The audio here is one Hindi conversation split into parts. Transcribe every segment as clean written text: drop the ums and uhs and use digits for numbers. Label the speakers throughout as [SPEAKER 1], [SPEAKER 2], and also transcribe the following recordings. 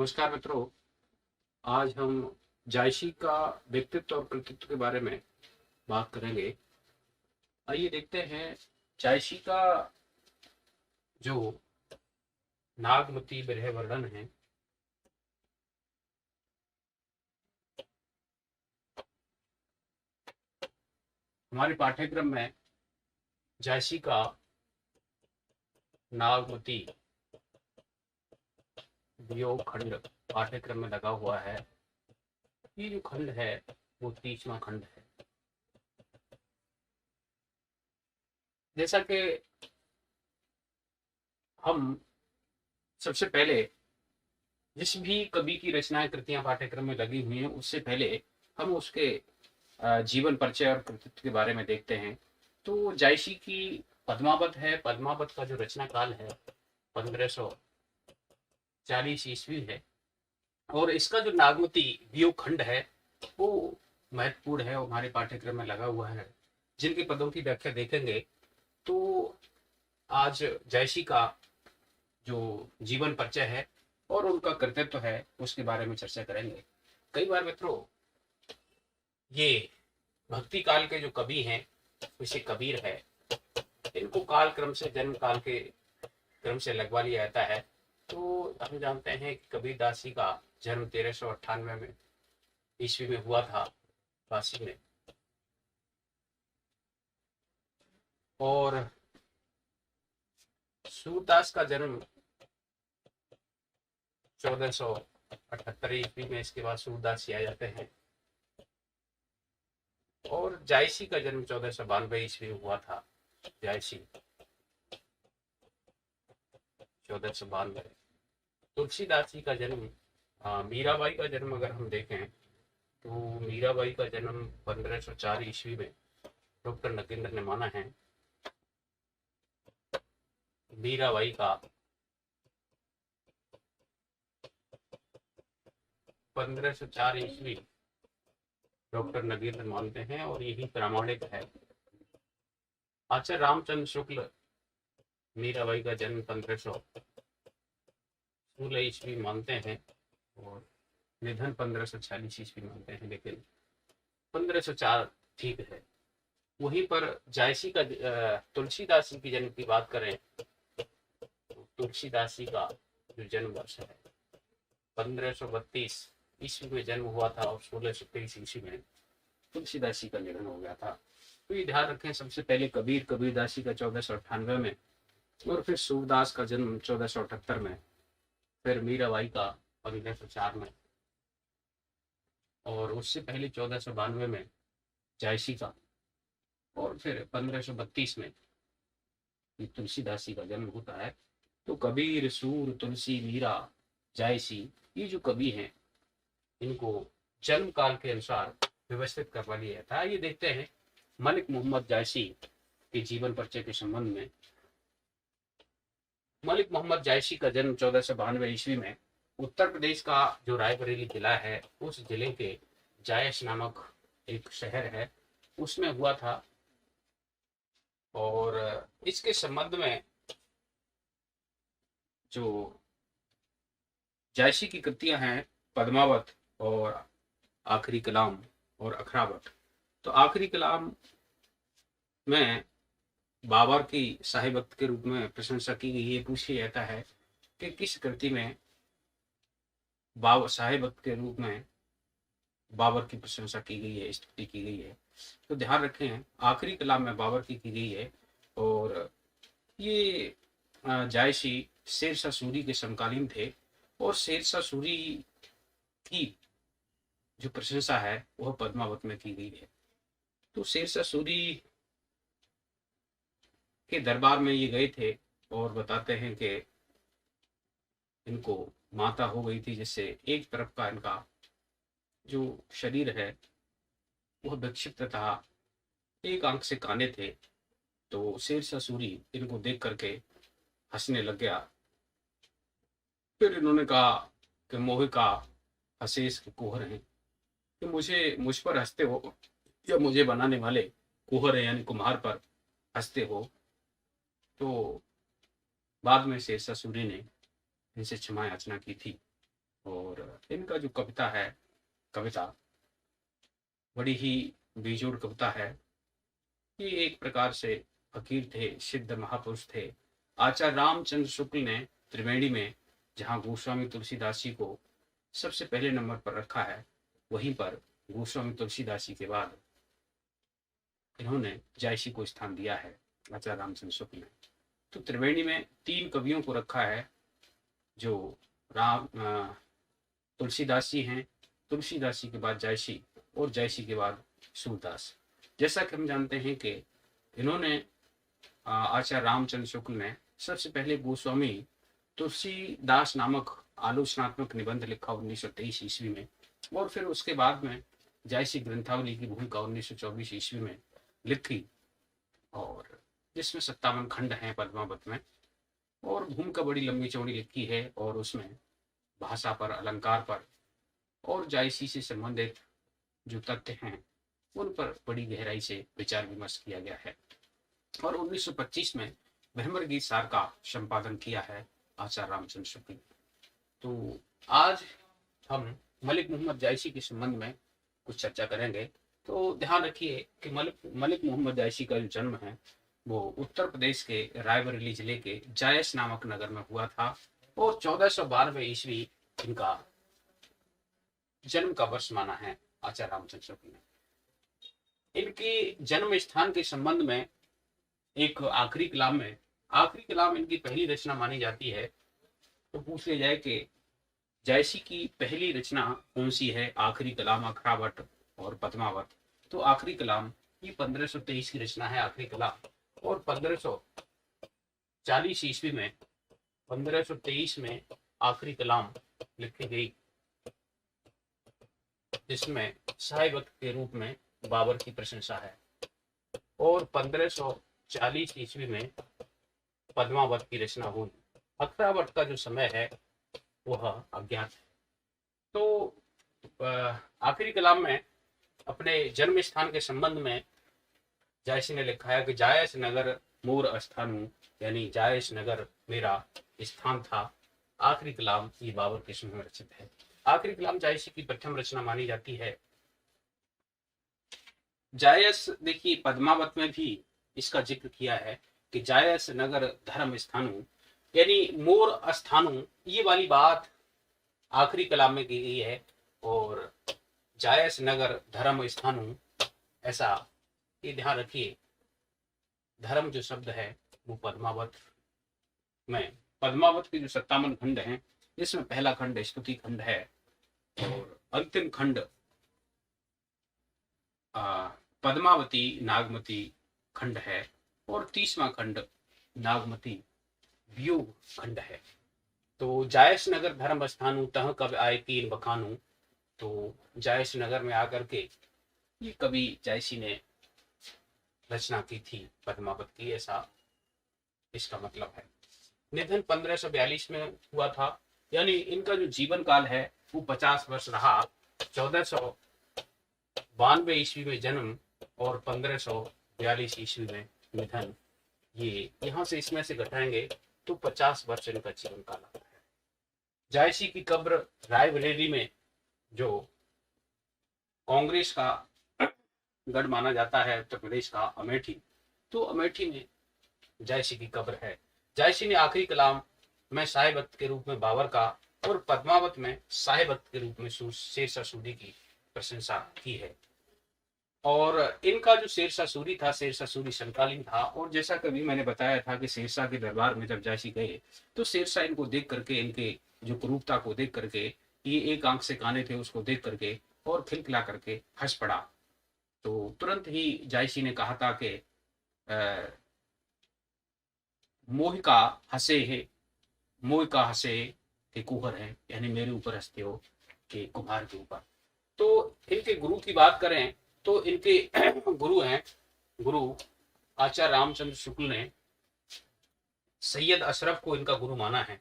[SPEAKER 1] नमस्कार मित्रों। आज हम जायशी का व्यक्तित्व और कृतित्व के बारे में बात करेंगे। आइए देखते हैं जायशी का जो नागमती विरह वर्णन है। हमारे पाठ्यक्रम में जायशी का नागमती वियोग खंड पाठ्यक्रम में लगा हुआ है। ये जो खंड है वो 30वां खंड है। जैसा कि हम सबसे पहले जिस भी कवि की रचनाएं कृतियां पाठ्यक्रम में लगी हुई हैं उससे पहले हम उसके जीवन परिचय और कृतित्व के बारे में देखते हैं। तो जायसी की पद्मावत है। पद्मावत का जो रचना काल है 1540 ईस्वी है और इसका जो नागमती वियोग खंड है वो महत्वपूर्ण है, हमारे पाठ्यक्रम में लगा हुआ है। जिनके पदों की व्याख्या देखेंगे तो आज जायसी का जो जीवन परिचय है और उनका कृतित्व है उसके बारे में चर्चा करेंगे। कई बार मित्रों ये भक्ति काल के जो कवि हैं जैसे कबीर है, इनको काल क्रम से जन्म काल के क्रम से लगवा लिया जाता है। तो हम जानते हैं कि कबीर दास जी का जन्म 1398 में ईस्वी में हुआ था काशी में, और सूरदास का जन्म 1478 ईस्वी में। इसके बाद सूरदास जी आ जाते हैं और जायसी का जन्म 1492 ईस्वी में हुआ था। जायसी 1492। तुलसीदास जी का जन्म, मीराबाई का जन्म अगर हम देखें तो मीराबाई का जन्म 1504 ईस्वी में डॉक्टर नगेंद्र ने माना है। मीराबाई का 1504 ईस्वी डॉक्टर नगेंद्र मानते हैं और यही प्रामाणिक है। आचार्य रामचंद्र शुक्ल मीराबाई का जन्म 1516 ईस्वी मानते हैं और निधन 1546 ईस्वी मानते हैं, लेकिन 1504 ठीक है। वहीं पर जायसी का तुलसीदास जी की जन्म की बात करें तो तुलसीदास जी का जो जन्म वर्ष है 1532 ईस्वी में जन्म हुआ था और 1623 ईस्वी में तुलसीदास जी का निधन हो गया था। तो ये ध्यान रखें, सबसे पहले कबीरदास जी का 1498 में, और फिर सूरदास का जन्म 1478 में, फिर मीराबाई का 1504 में, और उससे पहले 1492 में जायसी का, और फिर 1532 में तुलसीदास जी का जन्म होता है। तो कबीर, सूर, तुलसी, मीरा, जायसी, ये जो कवि हैं इनको जन्म काल के अनुसार व्यवस्थित करवा लिया जाता है। ये देखते हैं मलिक मोहम्मद जायसी के जीवन परिचय के संबंध में। मलिक मोहम्मद जायसी का जन्म 1492 ईस्वी में उत्तर प्रदेश का जो रायबरेली जिला है उस जिले के जायश नामक एक शहर है उसमें हुआ था। और इसके संबंध में जो जायसी की कृतियां हैं पद्मावत और आखिरी कलाम और अखरावत। तो आखिरी कलाम में बाबर की शाही वक्त के रूप में प्रशंसा की गई है। पूछा जाता है कि किस कृति में बाबर शाही वक्त के रूप में बाबर की प्रशंसा की गई है, स्तुति की गई है। तो ध्यान रखें आखिरी कलाम में बाबर की गई है और ये जायसी शेरशाह सूरी के समकालीन थे और शेरशाह सूरी की जो प्रशंसा है वह पद्मावत में की गई है। तो शेरशाह सूरी के दरबार में ये गए थे और बताते हैं कि इनको माता हो गई थी, जिससे एक तरफ का इनका जो शरीर है वह विक्षिप्त था, एक आंख से काने थे। तो शेरशाह सूरी इनको देख करके हंसने लग गया। फिर इन्होंने कहा कि मोहिका हसीस के कुहर हैं, कि मुझ पर हंसते हो या मुझे बनाने वाले कुहर है यानी कुम्हार पर हंसते हो। तो बाद में शेरशाह सूरी ने इनसे क्षमा याचना की थी। और इनका जो कविता बड़ी ही बेजोड़ कविता है। ये एक प्रकार से फकीर थे, सिद्ध महापुरुष थे। आचार्य रामचंद्र शुक्ल ने त्रिवेणी में जहाँ गोस्वामी तुलसीदास जी को सबसे पहले नंबर पर रखा है, वहीं पर गोस्वामी तुलसीदास जी के बाद इन्होंने जायसी को स्थान दिया है, आचार्य रामचंद्र शुक्ल ने। तो त्रिवेणी में 3 कवियों को रखा है, जो राम तुलसीदास जी हैं, तुलसीदास जी के बाद जायसी और जायसी के बाद सूरदास। जैसा कि हम जानते हैं कि इन्होंने आचार्य रामचंद्र शुक्ल ने सबसे पहले गोस्वामी तुलसीदास नामक आलोचनात्मक निबंध लिखा 1923 ईस्वी में, और फिर उसके बाद में जायसी ग्रंथावली की भूमिका 1924 ईस्वी में लिखी, और जिसमें 57 खंड हैं पद्मावत में, और भूमिका बड़ी लंबी चौड़ी लिखी है, और उसमें भाषा पर, अलंकार पर और जायसी से संबंधित जो तथ्य हैं उन पर बड़ी गहराई से विचार विमर्श किया गया है। और 1925 में भ्रमर गीत सार का संपादन किया है आचार्य रामचंद्र शुक्ल। तो आज हम मलिक मोहम्मद जायसी के संबंध में कुछ चर्चा करेंगे। तो ध्यान रखिए कि मलिक मोहम्मद जायसी का जो जन्म है वो उत्तर प्रदेश के रायबरेली जिले के जायस नामक नगर में हुआ था, और 1492 ईस्वी इनका जन्म का वर्ष माना है आचार्य रामचंद्र शुक्ल ने। इनके जन्म स्थान के संबंध में एक आखिरी कलाम इनकी पहली रचना मानी जाती है। तो पूछ लिया जाए कि जायसी की पहली रचना कौन सी है, आखिरी कलाम, अखरावट और पद्मावत। तो आखिरी कलाम ये 1523 की रचना है, आखिरी कलाम, और 1540 ईस्वी में 1523 में आखिरी कलाम लिखी गई, जिसमें सहायवत के रूप में बाबर की प्रशंसा है, और 1540 ईस्वी में पद्मावत की रचना हुई। अखरावट का जो समय है वह अज्ञात है। तो आखिरी कलाम में अपने जन्म स्थान के संबंध में जायसी ने लिखा है कि जायस नगर मोर स्थानु, यानी जायस नगर मेरा स्थान था। आखिरी कलाम ये बाबर के समय रचित है। आखिरी कलाम जायसी की प्रथम रचना मानी जाती है। जायस, देखिए पद्मावत में भी इसका जिक्र किया है कि जायस नगर धर्म स्थानु, यानी मोर स्थानु, ये वाली बात आखिरी कलाम में की गई है, और जायस नगर धर्म स्थानु, ऐसा ये ध्यान रखिए। धर्म जो शब्द है वो पद्मावत के जो 57 खंड हैं, इसमें पहला खंड स्तुति खंड है, और अंतिम खंड पद्मावती नागमती खंड है, और 30वां खंड नागमती वियोग खंड है। तो जायस नगर धर्म स्थानु तह कब आए तीन बखानु। तो जायस नगर में आकर के ये कवि जायसी ने रचना की थी पद्मावत की, ऐसा इसका मतलब है। निधन 1542 में हुआ था, यानी इनका जो जीवन काल है वो 50 वर्ष रहा। 1492 ईस्वी में जन्म और 1542 ईस्वी में निधन। ये यहाँ से इसमें से घटाएंगे तो 50 वर्ष इनका जीवन काल आता है। जायसी की कब्र रायबरेली में, जो कांग्रेस का गढ़ माना जाता है उत्तर प्रदेश का, अमेठी, तो अमेठी में जायसी की कब्र है। जायसी ने आखिरी कलाम में साहिबत के रूप में बाबर का, और पद्मावत में साहिबत के रूप में शेरशाह सूरी की प्रशंसा की है। और इनका जो शेरशाह सूरी था, शेरशाह सूरी समकालीन था, और जैसा कभी मैंने बताया था कि शेरशाह के दरबार में जब जायसी गए तो शेरशाह इनको देख करके, इनके जो क्रूरता को देख करके, ये एक आंख से काने थे, उसको देख करके और खिलखिला करके हंस पड़ा। तो तुरंत ही जायसी ने कहा था कि मोह का हंसे के कुहर है, यानी मेरे ऊपर हंसते हो कि कुम्हार के ऊपर। तो इनके गुरु की बात करें तो इनके गुरु आचार्य रामचंद्र शुक्ल ने सैयद अशरफ को इनका गुरु माना है।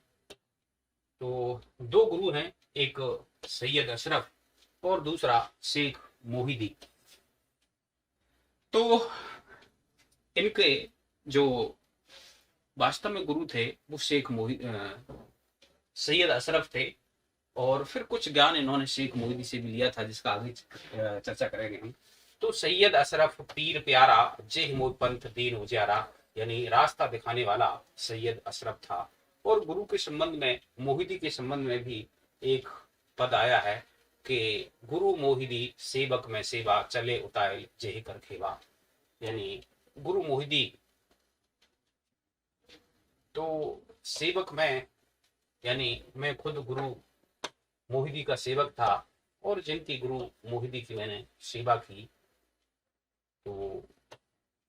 [SPEAKER 1] तो 2 गुरु हैं, एक सैयद अशरफ और दूसरा शेख मोहिदी। तो इनके जो वास्तव में गुरु थे वो सैयद अशरफ थे, और फिर कुछ ज्ञान इन्होंने शेख मोहिदी से भी लिया था, जिसका आगे चर्चा करेंगे हम। तो सैयद अशरफ पीर प्यारा जे मोद पंथ दीन उजियारा, यानी रास्ता दिखाने वाला सैयद अशरफ था। और गुरु के संबंध में, मोहिदी के संबंध में भी एक पद आया है कि गुरु मोहिदी सेवक में सेवा चले उतायल जेहि कर खेवा, यानी गुरु मोहिदी तो सेवक में, यानी मैं खुद गुरु मोहिदी का सेवक था और जिनकी गुरु मोहिदी की मैंने सेवा की, तो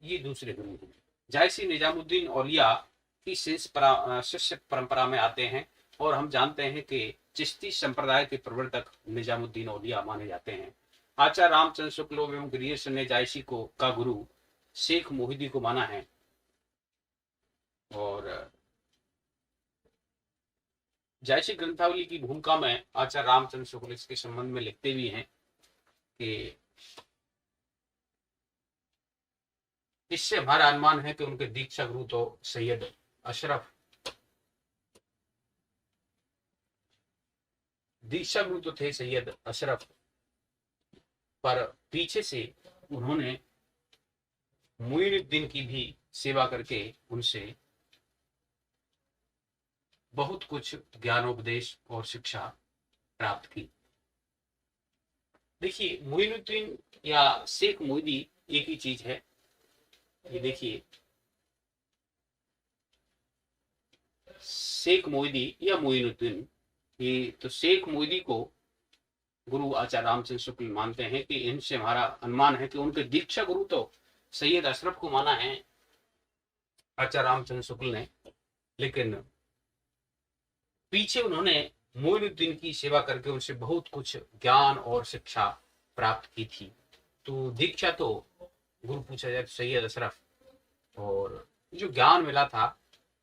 [SPEAKER 1] ये दूसरे गुरु हैं। जायसी निजामुद्दीन औलिया की शिष्य परंपरा में आते हैं और हम जानते हैं कि चिश्ती संप्रदाय के प्रवर्तक निजामुद्दीन औलिया माने जाते हैं। आचार्य रामचंद्र शुक्ल एवं गिरीश ने जायसी को का गुरु शेख मोहिदी को माना है। और जायसी ग्रंथावली की भूमिका में आचार्य रामचंद्र शुक्ल इसके संबंध में लिखते भी हैं कि इससे हमारा अनुमान है कि उनके दीक्षा गुरु तो सैयद अशरफ, दीक्षा गुरु तो थे सैयद अशरफ, पर पीछे से उन्होंने मुइनुद्दीन की भी सेवा करके उनसे बहुत कुछ ज्ञानोपदेश और शिक्षा प्राप्त की। देखिए, मुइनुद्दीन या शेख मोहिदी एक ही चीज है। ये देखिए, शेख मोहिदी या मुइनुद्दीन, ये तो शेख मोहिदी को गुरु आचार्य रामचंद्र शुक्ल मानते हैं कि इनसे हमारा अनुमान है कि उनके दीक्षा गुरु तो सैयद अशरफ को माना है आचार्य रामचंद्र शुक्ल ने, लेकिन पीछे उन्होंने मोइनुद्दीन की सेवा करके उनसे बहुत कुछ ज्ञान और शिक्षा प्राप्त की थी। तो दीक्षा तो गुरु पूछा जाए तो सैयद अशरफ, और जो ज्ञान मिला था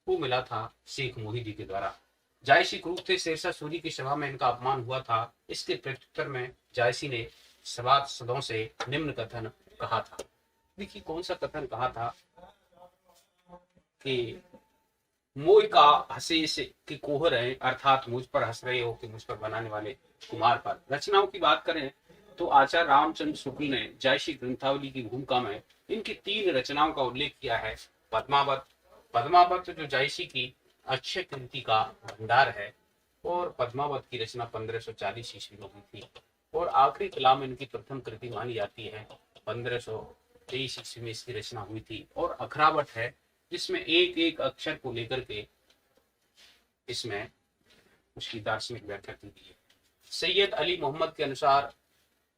[SPEAKER 1] वो मिला था शेख मोहिदी के द्वारा। जायसी क्रूर थे, शेरशाह सूरी की सभा में इनका अपमान हुआ था। इसके प्रत्युत्तर में जायसी ने सभासदों से निम्न कथन कहा था। देखिए, कौन सा कथन कहा था कि मोह का हंसे से कि कोहर है, अर्थात मुझ पर हंस रहे हो कि मुझ पर बनाने वाले कुमार पर। रचनाओं की बात करें तो आचार्य रामचंद्र शुक्ल ने जायसी ग्रंथावली की भूमिका में इनकी 3 रचनाओं का उल्लेख किया है। पद्मावत, पद्मावत जो जायसी की अक्षय कृति का भंडार है, और पद्मावत की रचना 1540 ईस्वी में हुई थी। और आखिरी कलाम इनकी प्रथम कृति मानी जाती है, 1523 ईस्वी में इसकी रचना हुई थी। और अखरावट है, जिसमें एक एक अक्षर को लेकर के इसमें उसकी दार्शनिक व्याख्या की गई है। सैयद अली मोहम्मद के अनुसार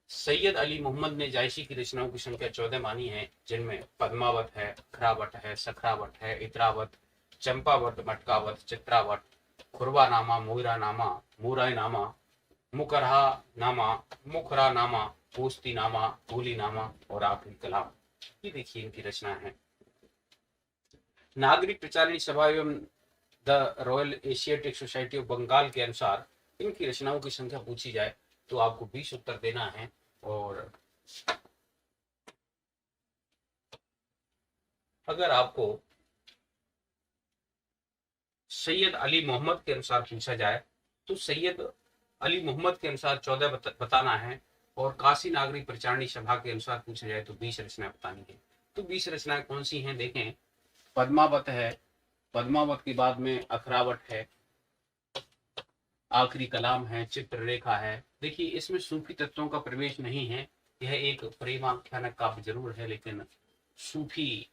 [SPEAKER 1] सैयद अली मोहम्मद ने जायसी की रचनाओं की संख्या 14 मानी है, जिनमें पद्मावत है, अखरावट है, सखरावट है, इतरावत, चंपावत, मटकावत, चित्रावत, खुरवानामा, मोहरानामा, मोरायनामा, मुकरहा नामा, मुखरा नामा, पोस्ती नामा, भूली नामा और आखिरी कलाम। ये देखिए इनकी रचना है। नागरिक प्रचारिणी सभा एवं the Royal Asiatic Society of Bengal के अनुसार इनकी रचनाओं की संख्या पूछी जाए तो आपको 20 उत्तर देना है। और अगर आपको सैयद अली मोहम्मद के अनुसार पूछा जाए तो सैयद अली मोहम्मद के अनुसार 14 बताना है, और काशी नागरिक प्रचारणी सभा के अनुसार पूछा जाए तो 20 रचनाएं बतानी है। तो 20 रचनाएं कौन सी हैं देखें। पद्मावत है, पद्मावत के बाद में अखरावट है, आखिरी कलाम है, चित्ररेखा है। देखिए, इसमें सूफी तत्वों का प्रवेश नहीं है। यह एक प्रेमाख्यानक काव्य जरूर है, लेकिन सूफी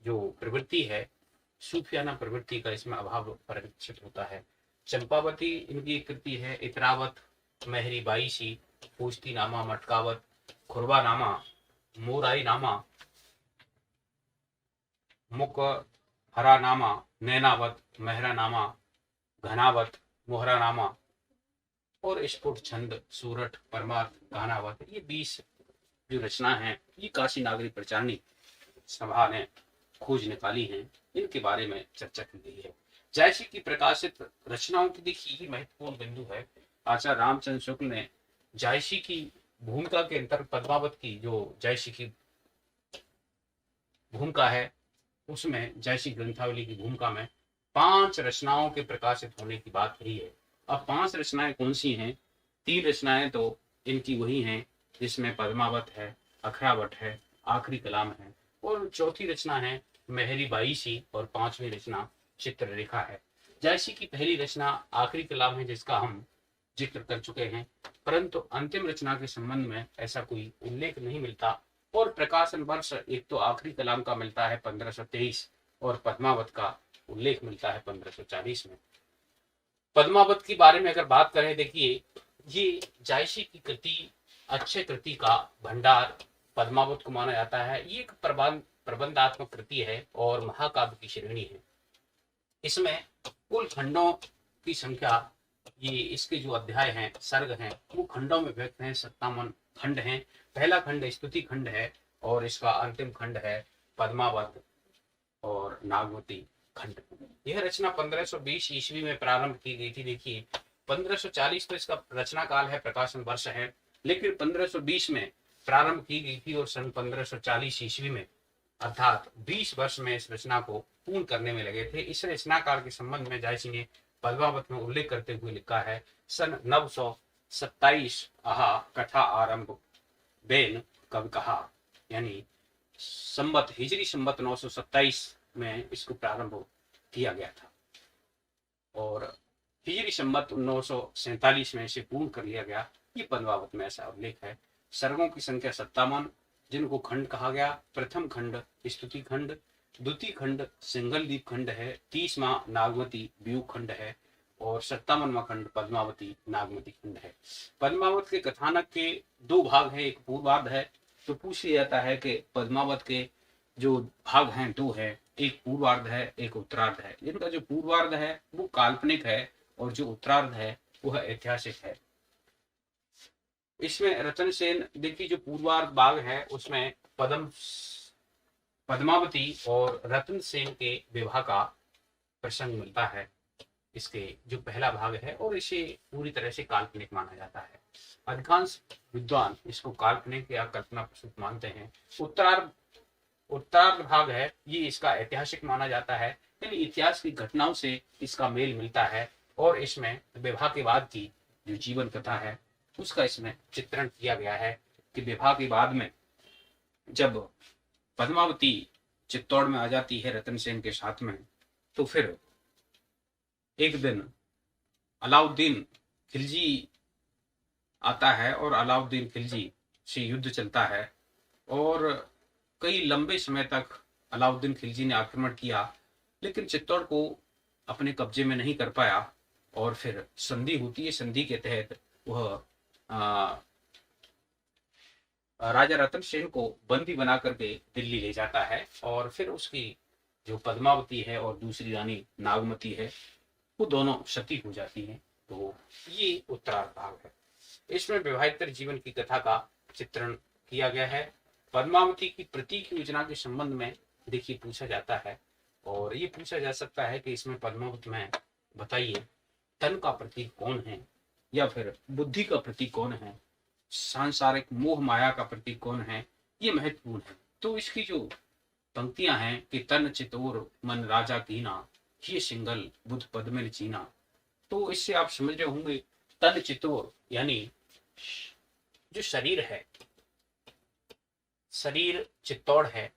[SPEAKER 1] जो प्रवृत्ति है, सूफियाना प्रवृत्ति का इसमें अभाव परिलक्षित होता है। चंपावती इनकी एक कृति है। इतरावत, मेहरी बाईसी, पूछती नामा, मटकावत, खुरवा नामा, मोराई नामा, मुक हरा नामा, नैनावत, मेहरा नामा, घनावत, मोहरा नामा और स्फुट छंद, सूरठ, परमार्थ, गानावत। ये 20 जो रचना है, ये काशी नागरिक प्रचारणी सभा ने खोज निकाली है। इनके बारे में चर्चा की गई है। जायसी की प्रकाशित रचनाओं की देखिए ये महत्वपूर्ण बिंदु है। आचार्य रामचंद्र शुक्ल ने जायसी की भूमिका के अंतर्गत पद्मावत की जो जायसी की भूमिका है, उसमें जायसी ग्रंथावली की भूमिका में 5 रचनाओं के प्रकाशित होने की बात कही है। अब 5 रचनाएं कौन सी हैं? 3 रचनाएं तो इनकी वही हैं जिसमें पद्मावत है, अखरावट है, आखिरी कलाम है, और चौथी रचना है मेहरी बाईसी, और 5वीं रचना चित्ररेखा है। जैसी की पहली रचना आखिरी कलाम है जिसका हम जिक्र कर चुके हैं, परंतु अंतिम रचना के संबंध में ऐसा कोई उल्लेख नहीं मिलता, और प्रकाशन वर्ष एक तो आखिरी कलाम का मिलता है 1523 और पद्मावत का उल्लेख मिलता है 1540 में। पद्मावत के बारे में अगर बात करें, देखिए ये जायसी की कृति, अच्छे कृति का भंडार पद्मावत को माना जाता है। ये एक प्रबंधात्मक कृति है और महाकाव्य की श्रेणी है। इसमें कुल खंडों की संख्या, ये इसके जो अध्याय हैं, सर्ग हैं, वो खंडों में व्यक्त हैं, 57 खंड हैं। पहला खंड स्तुति खंड है और इसका अंतिम खंड है पद्मावत और नागवती खंड। यह रचना 1520 ईस्वी में प्रारंभ की गई थी। देखिए 1540 तो इसका रचना काल है, प्रकाशन वर्ष है, लेकिन 1520 में प्रारंभ की गई थी और सन 1540 ईस्वी में अर्थात 20 वर्ष में इस रचना को पूर्ण करने में लगे थे। इस रचना काल के संबंध में जायसी ने पद्मावत में उल्लेख करते हुए लिखा है, सन 927 आहा कथा आरंभ बेन कवि कहा, यानी हिजरी संबत 927 में इसको प्रारंभ किया गया था और हिजरी संबत 947 में इसे पूर्ण कर लिया गया। ये पद्मावत में ऐसा उल्लेख है। सर्गों की संख्या 57, जिनको खंड कहा गया। प्रथम खंड स्तुति खंड, द्वितीय खंड सिंगल दीप खंड है, 30वां नागमती व्यूह खंड है और 57वां खंड पद्मावती नागमती खंड है। पद्मावत के कथानक के 2 भाग हैं, एक पूर्वार्ध है। तो पूछ लिया जाता है कि पद्मावत के जो भाग हैं 2 है, एक पूर्वार्ध है, एक उत्तरार्ध है। इनका जो पूर्वार्ध है वो काल्पनिक है और जो उत्तरार्ध है वह ऐतिहासिक है। इसमें रतन सेन, देखिए जो पूर्वार्ध भाग है उसमें पद्मावती और रतन सेन के विवाह का प्रसंग मिलता है, इसके जो पहला भाग है, और इसे पूरी तरह से काल्पनिक माना जाता है। अधिकांश विद्वान इसको काल्पनिक या कल्पना प्रसूत मानते हैं। उत्तरार्ध भाग है, ये इसका ऐतिहासिक माना जाता है, यानी इतिहास की घटनाओं से इसका मेल मिलता है और इसमें विवाह के बाद की जो जीवन कथा है उसका इसमें चित्रण किया गया है कि विवाह के बाद में जब पद्मावती चित्तौड़ में आ जाती है रतन सेन के साथ में, तो फिर एक दिन अलाउद्दीन खिलजी आता है और अलाउद्दीन खिलजी से युद्ध चलता है और कई लंबे समय तक अलाउद्दीन खिलजी ने आक्रमण किया, लेकिन चित्तौड़ को अपने कब्जे में नहीं कर पाया और फिर संधि होती है। संधि के तहत वह राजा रतन सेन को बंदी बना करके दिल्ली ले जाता है और फिर उसकी जो पद्मावती है और दूसरी रानी नागमती है वो दोनों सती हो जाती हैं। तो ये उत्तरार्ध भाग है। इसमें विवाहितर जीवन की कथा का चित्रण किया गया है। पद्मावती की प्रतीक योजना के संबंध में देखिए पूछा जाता है और ये पूछा जा सकता है कि इसमें पद्मावत में बताइए तन का प्रतीक कौन है या फिर बुद्धि का प्रतीक कौन है, सांसारिक मोह माया का प्रतीक कौन है, ये महत्वपूर्ण है। तो इसकी जो पंक्तियां हैं कि तन चितोर मन राजा कीना, ये सिंगल बुध पद में चीना, तो इससे आप समझ रहे होंगे तन चितोर यानी जो शरीर है, शरीर चित्तौड़ है,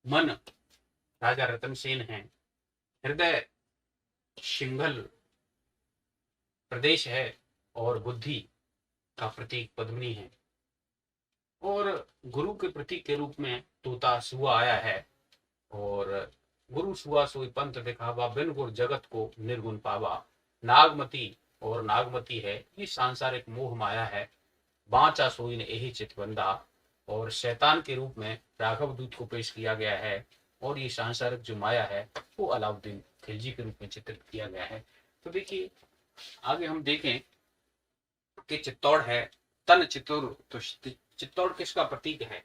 [SPEAKER 1] मन राजा रतन सेन है, हृदय सिंघल प्रदेश है और बुद्धि का प्रतीक पद्मिनी है और गुरु के प्रतीक के रूप में तोता सुआ आया है और गुरु सुआ सोई पंथ दिखावा, बिन गुर जगत को निर्गुण पावा। नागमती और नागमती है, ये सांसारिक मोह माया है, बांचा सोई ने यही चित बंदा, और शैतान के रूप में राघव दूत को पेश किया गया है और ये सांसारिक जो माया है वो अलाउद्दीन खिलजी के रूप में चित्रित किया गया है। तो देखिए आगे हम देखें कि चित्तौड़ है, तन चित्तौर, तो चित्तौड़ किसका प्रतीक है?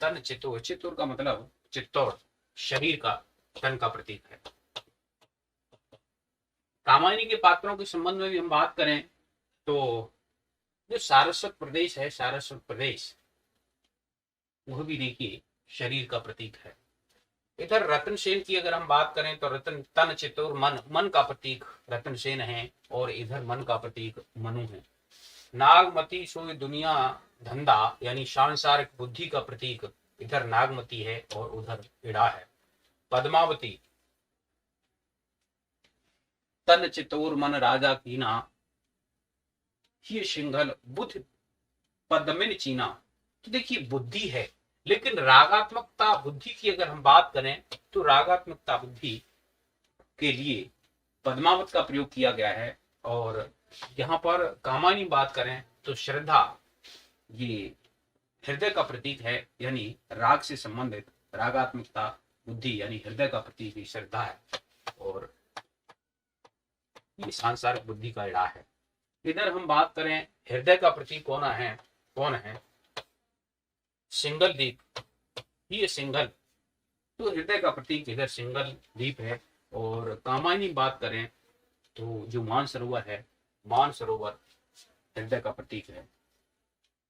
[SPEAKER 1] तन चित्तौर, चित्तौर का मतलब चित्तौड़ शरीर का, तन का प्रतीक है। रामायणी के पात्रों के संबंध में भी हम बात करें तो जो सारस्वत प्रदेश है, सारस्वत प्रदेश वह भी देखिए शरीर का प्रतीक है। इधर रतन सेन की अगर हम बात करें तो रतन तन चित्तौर मन, मन का प्रतीक रतन सेन है और इधर मन का प्रतीक मनु है। नागमती सोई दुनिया धंधा यानी सांसारिक बुद्धि का प्रतीक इधर नागमती है और उधर इड़ा है। पद्मावती तन चित्तौर मन राजा कीना, ये सिंघल बुद्ध पद्मिन चीना। तो देखिए बुद्धि है, लेकिन रागात्मकता बुद्धि की अगर हम बात करें तो रागात्मकता बुद्धि के लिए पद्मावत का प्रयोग किया गया है। और यहाँ पर कामानी बात करें तो श्रद्धा, ये हृदय का प्रतीक है, यानी राग से संबंधित रागात्मकता बुद्धि यानी हृदय का प्रतीक ही श्रद्धा है और ये सांसारिक बुद्धि का इड़ा है। इधर हम बात करें हृदय का प्रतीक कौन है सिंगल द्वीप, ये सिंगल, तो हृदय का प्रतीक इधर सिंगल द्वीप है। और कामायनी बात करें तो जो मानसरोवर है, मानसरोवर हृदय का प्रतीक है।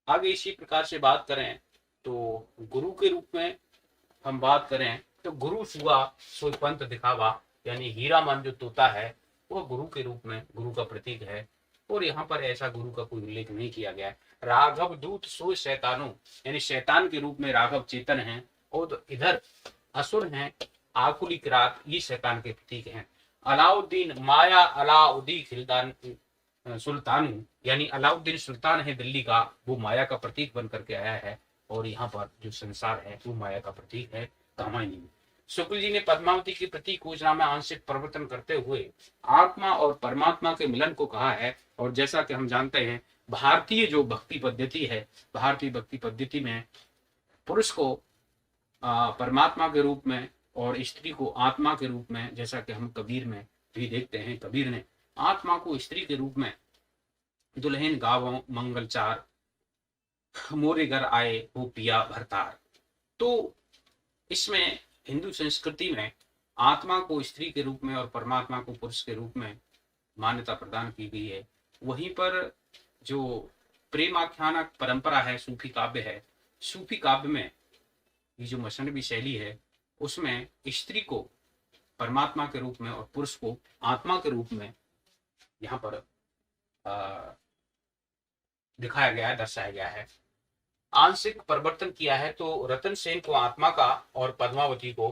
[SPEAKER 1] आगे इसी प्रकार से बात करें तो गुरु के रूप में हम बात करें तो गुरु सुआ सोई पंथ दिखावा, यानी हीरा मन जो तोता है वो गुरु के रूप में गुरु का प्रतीक है। और यहाँ पर ऐसा गुरु का कोई उल्लेख नहीं किया गया है। राघव दूत सोई शैतानु, यानी शैतान के रूप में राघव चेतन है और तो इधर असुर हैं आकुली किरात, ये शैतान के प्रतीक हैं। अलाउद्दीन माया अलाउद्दी खिलदान सुल्तान, यानी अलाउद्दीन सुल्तान है दिल्ली का, वो माया का प्रतीक बन करके आया है और यहाँ पर जो संसार है वो माया का प्रतीक है कामायनी में। शुक्ल जी ने पद्मावती की प्रतीक योजना में आंशिक परिवर्तन करते हुए आत्मा और परमात्मा के मिलन को कहा है। और जैसा कि हम जानते हैं भारतीय जो भक्ति पद्धति है, भारतीय भक्ति पद्धति में पुरुष को परमात्मा के रूप में और स्त्री को आत्मा के रूप में, जैसा कि हम कबीर में भी देखते हैं, कबीर ने आत्मा को स्त्री के रूप में दुल्हन गावों मंगलचार मोरे घर आए वो पिया भरतार। तो इसमें हिंदू संस्कृति में आत्मा को स्त्री के रूप में और परमात्मा को पुरुष के रूप में मान्यता प्रदान की गई है। वहीं पर जो प्रेमाख्यानक परंपरा है, सूफी काव्य है, सूफी काव्य में ये जो मसनवी शैली है उसमें स्त्री को परमात्मा के रूप में और पुरुष को आत्मा के रूप में यहाँ पर दिखाया गया है, दर्शाया गया है। आंशिक परिवर्तन किया है तो रतन सेन को आत्मा का और पद्मावती को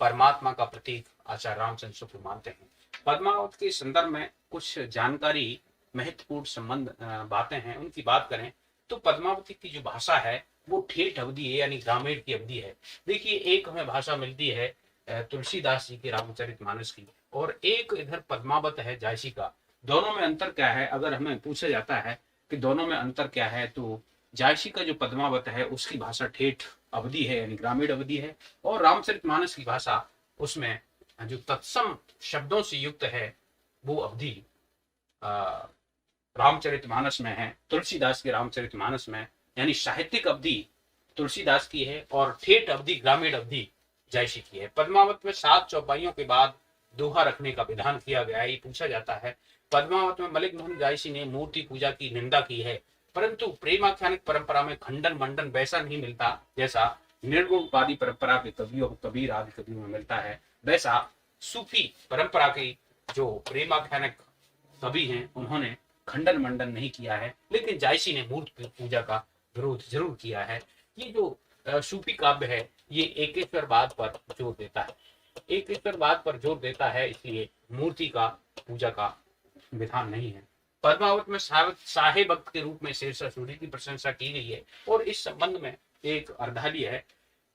[SPEAKER 1] परमात्मा का प्रतीक आचार्य रामचंद्र शुक्ल मानते हैं। पद्मावत के संदर्भ में कुछ जानकारी महत्वपूर्ण संबंध बातें हैं, उनकी बात करें तो पद्मावती की जो भाषा है वो ठेठ अवधि है, यानी ग्रामीण की अवधि है। देखिए एक हमें भाषा मिलती है तुलसीदास जी के रामचरितमानस की और एक इधर पद्मावत है जायसी का। दोनों में अंतर क्या है अगर हमें पूछा जाता है कि दोनों में अंतर क्या है, तो जायसी का जो पद्मावत है उसकी भाषा ठेठ अवधि है, यानी ग्रामीण अवधि है। और रामचरितमानस की भाषा उसमें जो तत्सम शब्दों से युक्त है वो अवधि रामचरितमानस में है, तुलसीदास के रामचरितमानस में, यानी साहित्यिक अवधि तुलसीदास की है और ठेठ अवधि ग्रामीण अवधि जायसी की है। पद्मावत में 7 चौपाइयों के बाद दोहा रखने का विधान किया गया है। ये पूछा जाता है पद्मावत में मलिक मोहन जायसी ने मूर्ति पूजा की निंदा की है, परंतु प्रेमाख्यानिक परंपरा में खंडन मंडन वैसा नहीं मिलता जैसा निर्गुणवादी परंपरा के कवियों कबीर आदि कवियों में मिलता है। वैसा सूफी परंपरा के जो प्रेमाख्यानिक कवि हैं उन्होंने खंडन मंडन नहीं किया है, लेकिन जायसी ने मूर्ति पूजा का विरोध जरूर किया है। ये जो सूफी काव्य है ये एकेश्वरवाद पर जोर देता है, एकेश्वरवाद पर जोर देता है, इसलिए मूर्ति का पूजा का विधान नहीं है। पद्मावत में साहे भक्त के रूप में शेरशाह सूरी की प्रशंसा की गई है और इस संबंध में एक अर्धाली है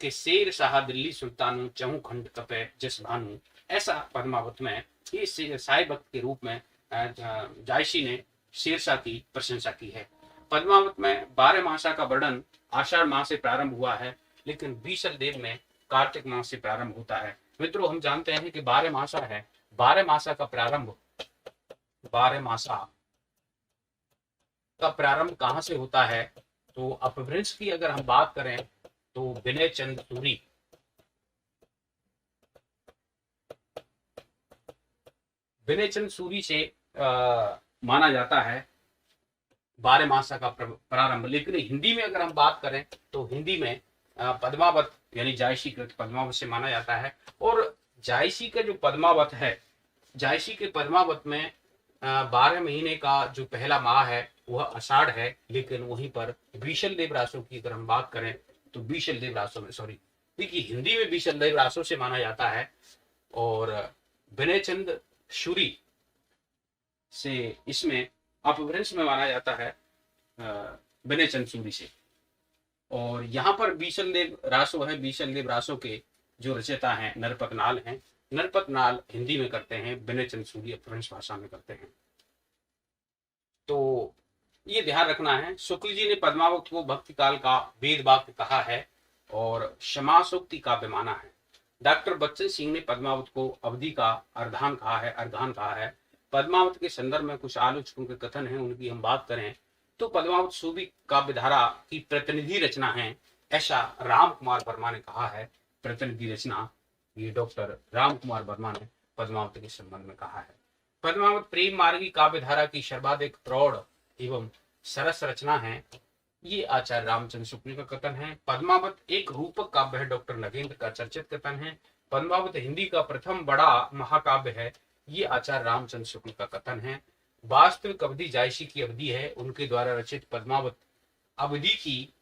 [SPEAKER 1] कि शेर शाह दिल्ली सुल्तान चहु खंड कपे जस भानु, ऐसा पद्मावत में इस साहे भक्त के रूप में जायसी ने शेरशाह की प्रशंसा की है। पद्मावत में 12 मासा का वर्णन आषाढ़ माह से प्रारंभ हुआ है, लेकिन बीसल देव में कार्तिक माह से प्रारंभ होता है। मित्रों हम जानते हैं कि 12 मासा है, 12 मासा का प्रारंभ 12 मासा का प्रारंभ कहां से होता है, तो अपभ्रंश की अगर हम बात करें तो विनय चंद सूरी, विनय चंद सूरी से माना जाता है 12 मासा का प्रारंभ। लेकिन हिंदी में अगर हम बात करें तो हिंदी में पद्मावत यानी जायसी कृत पद्मावत से माना जाता है। और जायसी का जो पद्मावत है, जायसी के पद्मावत में 12 महीने का जो पहला माह है वह आषाढ़ है, लेकिन वहीं पर बीशल देव रासों की अगर हम बात करें तो बीशल देव रासों में, सॉरी देखिए हिंदी में बीशल देव रासों से माना जाता है, और विनय चंद शूरी से इसमें अपभ्रंश में माना जाता है विनय चंद सूरी से। और यहाँ पर बीशल देव रासो है, बीशल देव रासो के जो रचयिता हैं नरपतनाल हैं, नरपतनाल हिंदी में करते हैं, विनय चंद सूरी अपभ्रंश भाषा में करते हैं। तो ये ध्यान रखना है। शुक्ल जी ने पद्मावत को भक्ति काल का वेद वाक्य कहा है और क्षमासोक्ति काव्य माना है। डॉक्टर बच्चन सिंह ने पद्मावत को अवधि का अर्धान कहा है, अर्धान कहा है। पद्मावत के संदर्भ में कुछ आलोचकों के कथन हैं, उनकी हम बात करें तो पद्मावत सूफी काव्यधारा की प्रतिनिधि रचना है, ऐसा राम कुमार वर्मा ने कहा है। प्रतिनिधि रचना ये डॉक्टर राम कुमार वर्मा ने पद्मावत के संबंध में कहा है। पद्मावत प्रेम मार्गी काव्यधारा की सर्वाधिक प्रौढ़ एवं सरस रचना है, ये आचार्य रामचंद्र शुक्ल का कथन है। पद्मावत एक रूपक काव्य है, डॉक्टर नगेंद्र का चर्चित कथन है। पद्मावत हिंदी का प्रथम बड़ा महाकाव्य है, ये आचार्य रामचंद्र शुक्ल का कथन है। वास्तविक अवधि जायसी की अवधि है, उनके द्वारा रचित पद्मावत अवधि की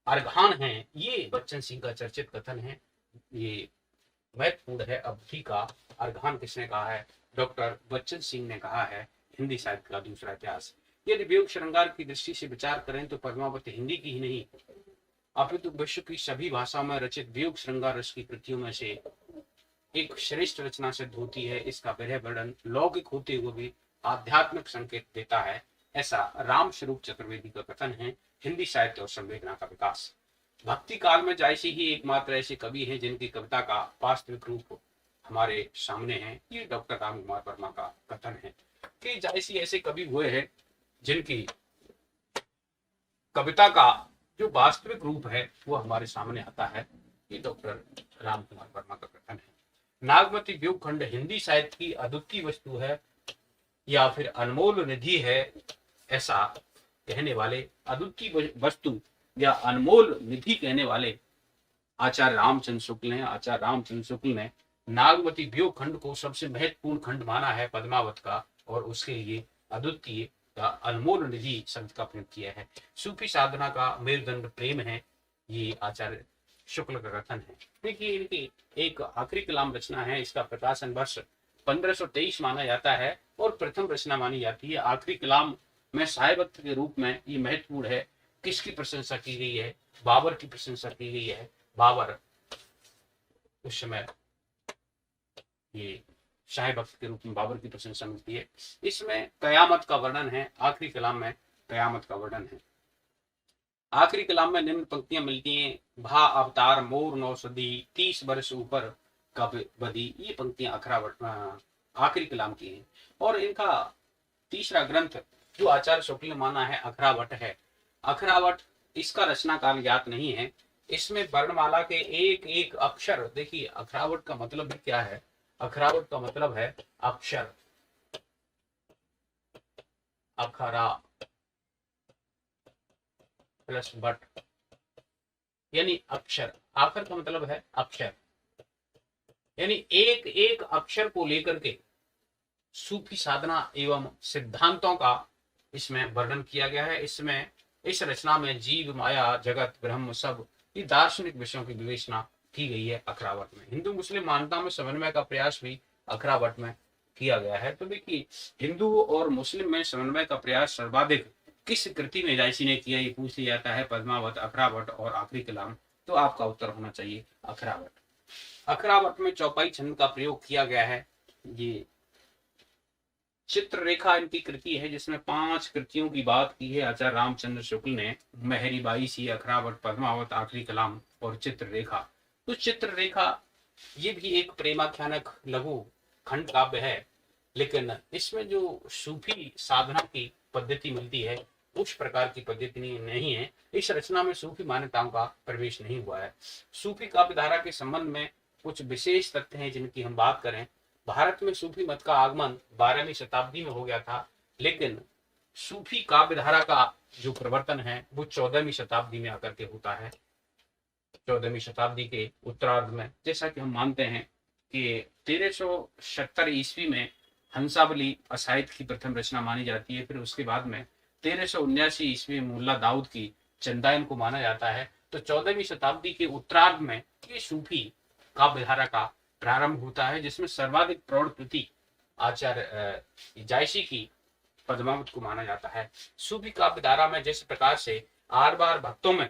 [SPEAKER 1] अर्घान है, ये बच्चन सिंह का चर्चित कथन है। ये महत्वपूर्ण है, अवधि का अर्घान किसने कहा है? डॉक्टर बच्चन सिंह ने कहा है। हिंदी साहित्य का दूसरा इतिहास। यदि वियोग श्रृंगार की दृष्टि से विचार करें तो पद्मावत हिंदी की ही नहीं अपितु विश्व की सभी भाषाओं में रचित वियोग श्रृंगार रस की कृतियों में से एक श्रेष्ठ रचना सिद्ध होती है। इसका विरह वर्णन लौकिक होते हुए भी आध्यात्मिक संकेत देता है, ऐसा राम स्वरूप चतुर्वेदी का कथन है। हिंदी साहित्य और संवेदना का विकास। भक्ति काल में जायसी ही एकमात्र ऐसे कवि हैं जिनकी कविता का वास्तविक रूप हमारे सामने है, ये डॉक्टर राम कुमार वर्मा का कथन है कि जायसी ऐसे कवि हुए हैं जिनकी कविता का जो वास्तविक रूप है वो हमारे सामने आता है, ये डॉक्टर राम कुमार वर्मा का कथन है। नागमती वियोग खंड हिंदी साहित्य की अद्वितीय वस्तु है या फिर अनमोल निधि है, ऐसा कहने वाले, अद्वितीय वस्तु या अनमोल निधि कहने वाले आचार्य रामचंद्र शुक्ल हैं। आचार्य रामचंद्र शुक्ल ने नागमती वियोग खंड को सबसे महत्वपूर्ण खंड माना है पद्मावत का, और उसके लिए अद्वितीय या अनमोल निधि शब्द का प्रयोग किया है। सूफी साधना का मेरुदंड प्रेम है, ये आचार्य शुक्ल का कथन है। देखिए इनकी एक आखिरी कलाम रचना है, इसका प्रकाशन वर्ष 1523 माना जाता है और प्रथम रचना मानी जाती है। आखिरी कलाम में साहिबक्त के रूप में ये महत्वपूर्ण है। किसकी प्रशंसा की गई है? बाबर की प्रशंसा की गई है। बाबर उस समय ये शाहबख्त के रूप में बाबर की प्रशंसा मिलती है। इसमें कयामत का वर्णन है, आखिरी कलाम में कयामत का वर्णन है। आखिरी कलाम में निम्न पंक्तियां मिलती हैं, भा अवतार मोर नौसदी 30 वर्ष ऊपर कब बदी, ये पंक्तियां आखिरी कलाम की हैं। और इनका तीसरा ग्रंथ जो आचार्य शुक्ल ने माना है अखरावट है। अखरावट इसका रचना काल ज्ञात नहीं है। इसमें वर्णमाला के एक एक अक्षर, देखिए अखरावट का मतलब क्या है? अखरावट का मतलब है अक्षर, अखरा प्लस बट यानी अक्षर। आखर का मतलब है अक्षर, यानी एक एक अक्षर को लेकर के सूफी साधना एवं सिद्धांतों का इसमें वर्णन किया गया है। इसमें इस रचना में जीव, माया, जगत, ब्रह्म सब ये दार्शनिक विषयों की विवेचना की गई है अखरावट में। हिंदू मुस्लिम मान्यता में समन्वय का प्रयास भी अखरावट में किया गया है। तो देखिए हिंदू और मुस्लिम में समन्वय का प्रयास सर्वाधिक किस कृति में जायसी ने किया, ये पूछ लिया जाता है। पद्मावत, अखरावट और आखिरी कलाम। तो आपका उत्तर होना चाहिए अखरावट। अखरावट में चौपाई छंद का प्रयोग किया गया है। ये चित्ररेखा इनकी कृति है जिसमें 5 कृतियों की बात की है आचार्य रामचंद्र शुक्ल ने। मेहरी बाईसी, अखरावट, पद्मावत, आखिरी कलाम और चित्ररेखा। तो चित्ररेखा ये भी एक प्रेमाख्यानक लघु खंड काव्य है, लेकिन इसमें जो सूफी साधना की पद्धति मिलती है उस प्रकार की पद्धति नहीं है। इस रचना में सूफी मान्यताओं का प्रवेश नहीं हुआ है। सूफी काव्यधारा के संबंध में कुछ विशेष तथ्य हैं जिनकी हम बात करें। भारत में सूफी मत का आगमन 12वीं शताब्दी में हो गया था, लेकिन सूफी काव्यधारा का जो प्रवर्तन है वो 14वीं शताब्दी में आकर के होता है। 14वीं शताब्दी के उत्तरार्ध में। जैसा कि हम मानते हैं कि 1370 ईस्वी में हंसावली असाइद की प्रथम रचना मानी जाती है। फिर उसके बाद में 1379 ईस्वी में मुल्ला दाऊद की चंदायन को माना जाता है। तो 14वीं शताब्दी के उत्तरार्ध में ये सूफी काव्यधारा का प्रारंभ होता है, जिसमें सर्वाधिक प्रौढ़ कृति आचार्य जायसी की पद्मावत को माना जाता है। सूफी काव्यधारा में जिस प्रकार से 8 बार भक्तों में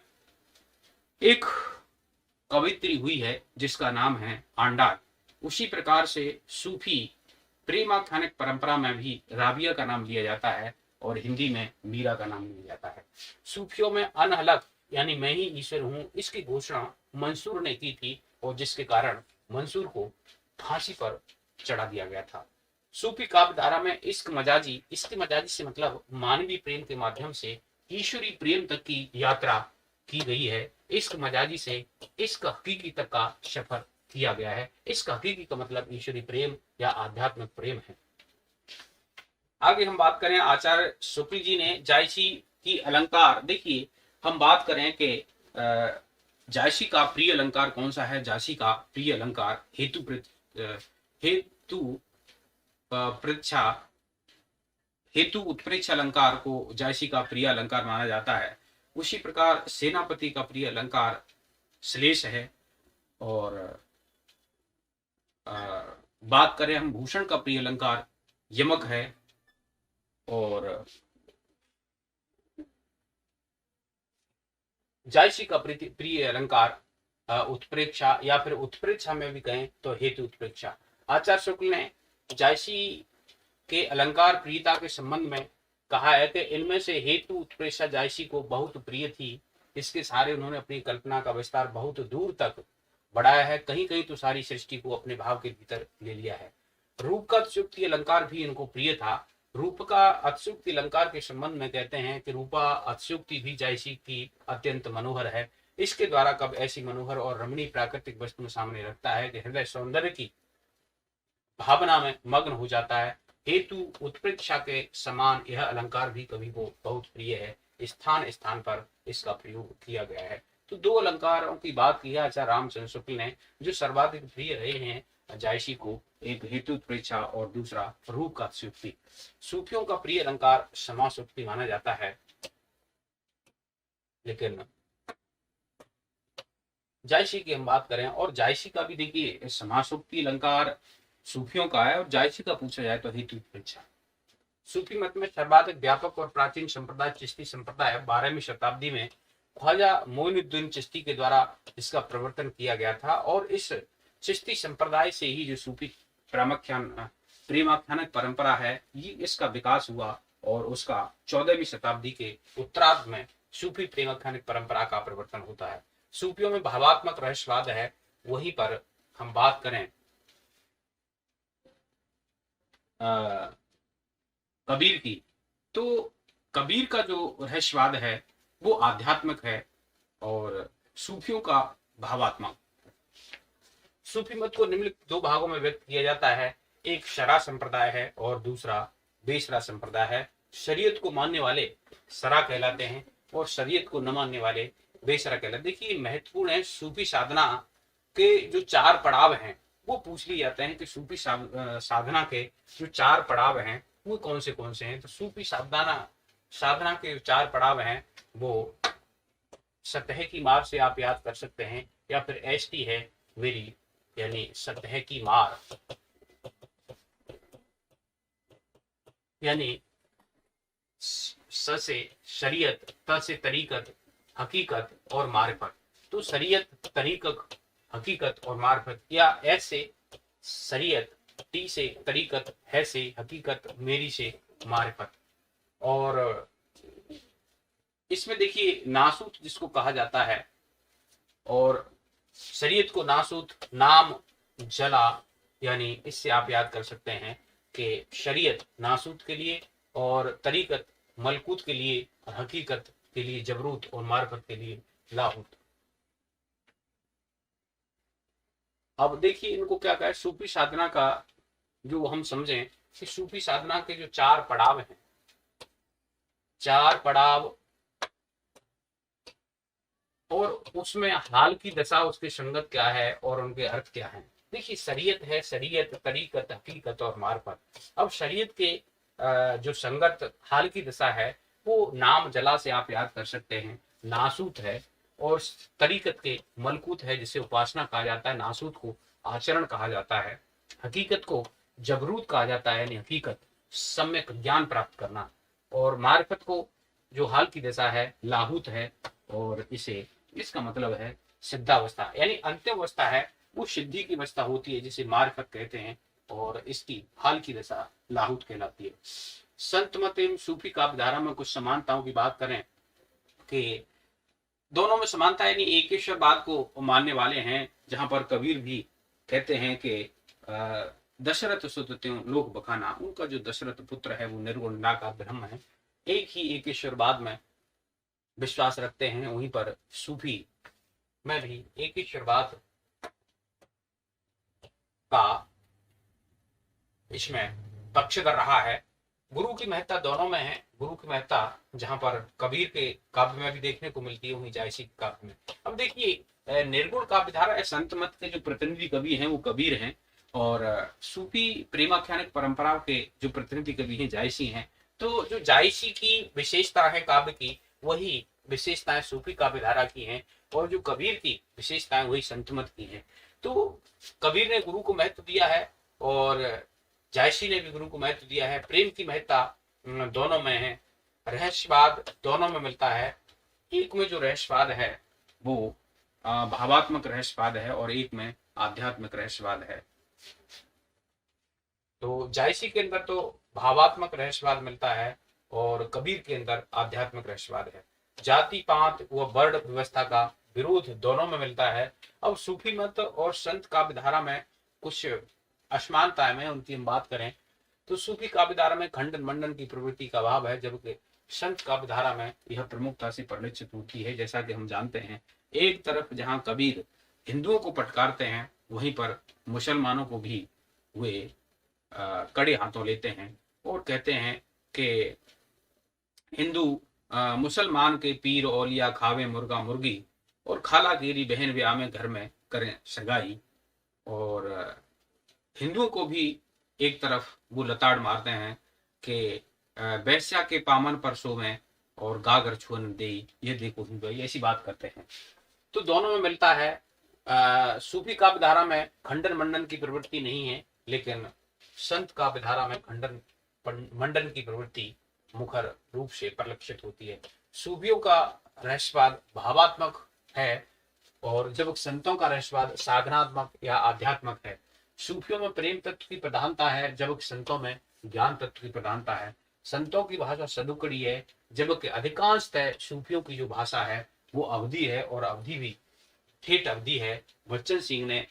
[SPEAKER 1] एक कवित्री हुई है जिसका नाम है आंडार, उसी प्रकार से सूफी प्रेमाख्यानिक परंपरा में भी राबिया का नाम लिया जाता है और हिंदी में मीरा का नाम लिया जाता है। सूफियों में अनहलक यानी मैं ही ईश्वर हूं, इसकी घोषणा मंसूर ने की थी और जिसके कारण मंसूर को फांसी पर चढ़ा दिया गया था। सूफी काव्यधारा में इश्क मजाजी से मतलब मानवीय प्रेम के माध्यम से ईश्वरीय प्रेम तक की यात्रा की गई है। इश्क मजाजी से इश्क हकीकी तक का सफर किया गया है। इश्क हकीकी का मतलब ईश्वरीय प्रेम या आध्यात्मिक प्रेम है। आगे हम बात करें, आचार्य शुक्ल जी ने जायसी की अलंकार, देखिए हम बात करें कि जायसी का प्रिय अलंकार कौन सा है। जायसी का प्रिय अलंकार हेतु उत्प्रेक्ष अलंकार को जायसी का प्रिय अलंकार माना जाता है। उसी प्रकार सेनापति का प्रिय अलंकार श्लेष है। और बात करें हम भूषण का प्रिय अलंकार यमक है। और जायसी का प्रिय अलंकार उत्प्रेक्षा या फिर उत्प्रेक्षा में भी कहें तो हेतु उत्प्रेक्षा। आचार्य शुक्ल ने जायसी के अलंकार प्रियता के संबंध में कहा है कि इनमें से हेतु उत्प्रेक्षा जायसी को बहुत प्रिय थी। इसके सारे उन्होंने अपनी कल्पना का विस्तार बहुत दूर तक बढ़ाया है, कहीं कहीं तो सारी सृष्टि को अपने भाव के भीतर ले लिया है। रूप का अतिशयोक्ति अलंकार भी इनको प्रिय था। रूप का अतिशयोक्ति अलंकार के संबंध में कहते हैं कि रूपा अतिशयोक्ति भी जायसी की अत्यंत मनोहर है। इसके द्वारा कब ऐसी मनोहर और रमणीय प्राकृतिक वस्तु सामने रखता है कि हृदय सौंदर्य की भावना में मग्न हो जाता है। हेतु उत्प्रेक्षा के समान यह अलंकार भी कवि को बहुत प्रिय है। स्थान स्थान पर इसका प्रयोग किया गया है। तो दो अलंकारों की बात की है आचार्य रामचंद्र शुक्ल ने जो सर्वाधिक प्रिय रहे हैं जायसी को, एक हेतु उत्प्रेक्षा और दूसरा रूप का अतिशयोक्ति। सूफियों का प्रिय अलंकार समासोक्ति माना जाता है, लेकिन जायसी की हम बात करें और जायसी का भी देखिए समासोक्ति अलंकार सूफियों का है और जायसी का पूछा जाए तो हेतु उत्प्रेक्षा। सूफी मत में सर्वाधिक व्यापक और प्राचीन संप्रदाय चिश्ती संप्रदाय 12वीं शताब्दी में ख्वाजा मोइनुद्दीन चिश्ती के द्वारा इसका प्रवर्तन किया गया था। और इस चिश्ती संप्रदाय से ही जो सूफी प्रेमाख्यानिक परंपरा है ये इसका विकास हुआ और उसका 14वीं शताब्दी के उत्तरार्ध में सूफी प्रेमाख्यानिक परंपरा का प्रवर्तन होता है। सूफियों में भावात्मक रहस्यवाद है। वहीं पर हम बात करें कबीर की, तो कबीर का जो रहस्यवाद है वो आध्यात्मिक है और सूफियों का भावात्मक। सूफी मत को निम्नलिखित दो भागों में व्यक्त किया जाता है, एक शरा संप्रदाय है और दूसरा बेशरा संप्रदाय है। शरीयत को मानने वाले शरा कहलाते हैं और शरीयत को न मानने वाले बेशरा कहलाते। देखिए महत्वपूर्ण है, सूफी साधना के जो 4 पड़ाव हैं वो पूछ लिए जाते हैं कि सूफी साधना के जो 4 पड़ाव हैं वो कौन से हैं। तो सूफी साधना के जो 4 पड़ाव हैं वो सतह की मार से आप याद कर सकते हैं, या फिर एसटी है वेरी यानी सतह की मार, यानी स से शरीयत, त से तरीकत, हकीकत और मारिफत। तो शरीयत, तरीकत, हकीकत और मारिफत, या एस से शरीयत, टी से तरीकत, है से हकीकत, मेरी से मारिफत। और इसमें देखिए नासूत जिसको कहा जाता है, और शरीयत को नासूत नाम जला, यानी इससे आप याद कर सकते हैं कि शरीयत नासूत के लिए और तरीकत मलकूत के लिए और हकीकत के लिए जबरूत और मार्फत के लिए लाहूत। अब देखिए इनको क्या कहा, सूफी साधना का जो हम समझें कि सूफी साधना के जो 4 पड़ाव हैं, 4 पड़ाव और उसमें हाल की दशा उसके संगत क्या है और उनके अर्थ क्या है। देखिए शरीयत है, शरीयत, तरीकत, हकीकत और मार्फत। अब शरीयत के जो संगत हाल की दशा है वो नाम जला से आप याद कर सकते हैं, नासूत है। और तरीकत के मलकूत है जिसे उपासना कहा जाता है, नासूत को आचरण कहा जाता है। हकीकत को जबरूत कहा जाता है, यानी हकीकत सम्यक ज्ञान प्राप्त करना। और मार्फत को जो हाल की दशा है लाहूत है, और इसे इसका मतलब है सिद्धावस्था, यानी अंतिम अवस्था है वो सिद्धि की अवस्था होती है जिसे मार्फत कहते हैं, और इसकी हाल की दशा लाहूत कहलाती है। संत मत एवं सूफी काव्य धारा में कुछ समानताओं की बात करें कि दोनों में समानता यानी एक ईश्वरवाद को मानने वाले हैं, जहां पर कबीर भी कहते हैं कि दशरथ सुत त्यों लोक बखाना, उनका जो दशरथ पुत्र है वो निर्गुण निराकार ब्रह्म है, एक ही एक ईश्वरवाद में विश्वास रखते हैं। वहीं पर सूफी में भी एक ईश्वरवाद का इसमें पक्षधर रहा है। गुरु की महत्ता दोनों में है। गुरु की महत्ता जहां पर कबीर के काव्य में भी देखने को मिलती है, वहीं जायसी के काव्य में। अब देखिए निर्गुण काव्य धारा संत मत के जो प्रतिनिधि कवि हैं वो कबीर हैं, और सूफी प्रेमाख्यानिक परंपरा के जो प्रतिनिधि कवि हैं जायसी हैं। तो जो जायसी की विशेषता है काव्य की, वही विशेषताएं सूफी काव्य धारा की हैं, और जो कबीर की विशेषताएं वही संत मत की हैं। तो कबीर ने गुरु को महत्व दिया है और जायसी ने भी गुरु को महत्व दिया है। प्रेम की महत्ता दोनों में है, रहस्यवाद दोनों में मिलता है। एक में जो रहस्यवाद है वो भावात्मक रहस्यवाद है, और एक में आध्यात्मिक रहस्यवाद है। तो जायसी के अंदर तो भावात्मक रहस्यवाद मिलता है, और कबीर के अंदर आध्यात्मिक रहस्यवाद है। जाति पात व वर्ण व्यवस्था का विरोध दोनों में मिलता है। अब सूफी मत और संत काव्य धारा में कुछ असमानताएं में उनकी हम बात करें तो सूफी काव्य धारा में खंडन मंडन की प्रवृत्ति का अभाव है, जबकि संत काव्य धारा में यह प्रमुखता से परिलक्षित होती है। जैसा कि हम जानते हैं, एक तरफ जहां कबीर हिंदुओं को फटकारते हैं, वहीं पर मुसलमानों को भी वे कड़े हाथों लेते हैं और कहते हैं कि हिंदू मुसलमान के पीर औलिया खावे मुर्गा मुर्गी, और खाला गिरी बहन ब्याह में घर में करें सगाई। और हिंदुओं को भी एक तरफ वो लताड़ मारते हैं कि बैस्या के पामन पर सोवें और गागर छुअन दे, ये देखो हिंदू, ऐसी बात करते हैं। तो दोनों में मिलता है। सूफी काव्य धारा में खंडन मंडन की प्रवृत्ति नहीं है, लेकिन संत काव्य धारा में खंडन मंडन की प्रवृत्ति मुखर रूप से परिलक्षित होती है। सूफियों का रहस्यवाद भावात्मक है, और जब संतों का रहस्यवाद साधनात्मक या आध्यात्मक है। सूफियों में प्रेम तत्व की प्रधानता है, जबकि संतों में ज्ञान तत्व की प्रधानता है। संतों की भाषा सदुकड़ी है, जबकि अधिकांशतः सूफियों की जो भाषा है वो अवधि है, और अवधि भी ठेठ अवधि है। बच्चन सिंह ने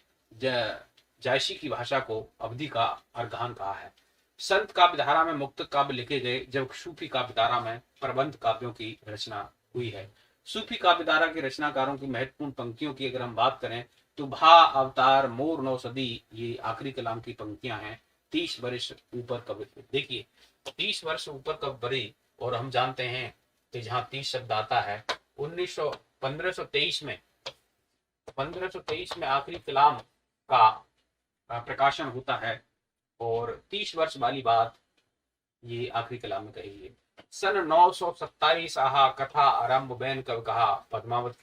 [SPEAKER 1] जायसी की भाषा को अवधि का अर्घान कहा है। संत काव्य धारा में मुक्त काव्य लिखे गए, जब सूफी काव्य धारा में प्रबंध काव्यों की रचना हुई है। सूफी काव्य धारा के रचनाकारों की महत्वपूर्ण पंक्तियों की अगर हम बात करें तो भा अवतार मोर नौ सदी, ये आखिरी कलाम की पंक्तियां हैं। 30 वर्ष ऊपर कब, देखिए 30 वर्ष ऊपर कब बड़ी, और हम जानते हैं कि जहाँ 30 शब्द आता है 1523 में 1523 में आखिरी कलाम का प्रकाशन होता है, और 30 वर्ष वाली बात ये आखिरी कलाम में कही है। सन 927 आहा कथा आरंभ बैन कब कहा, पद्मावत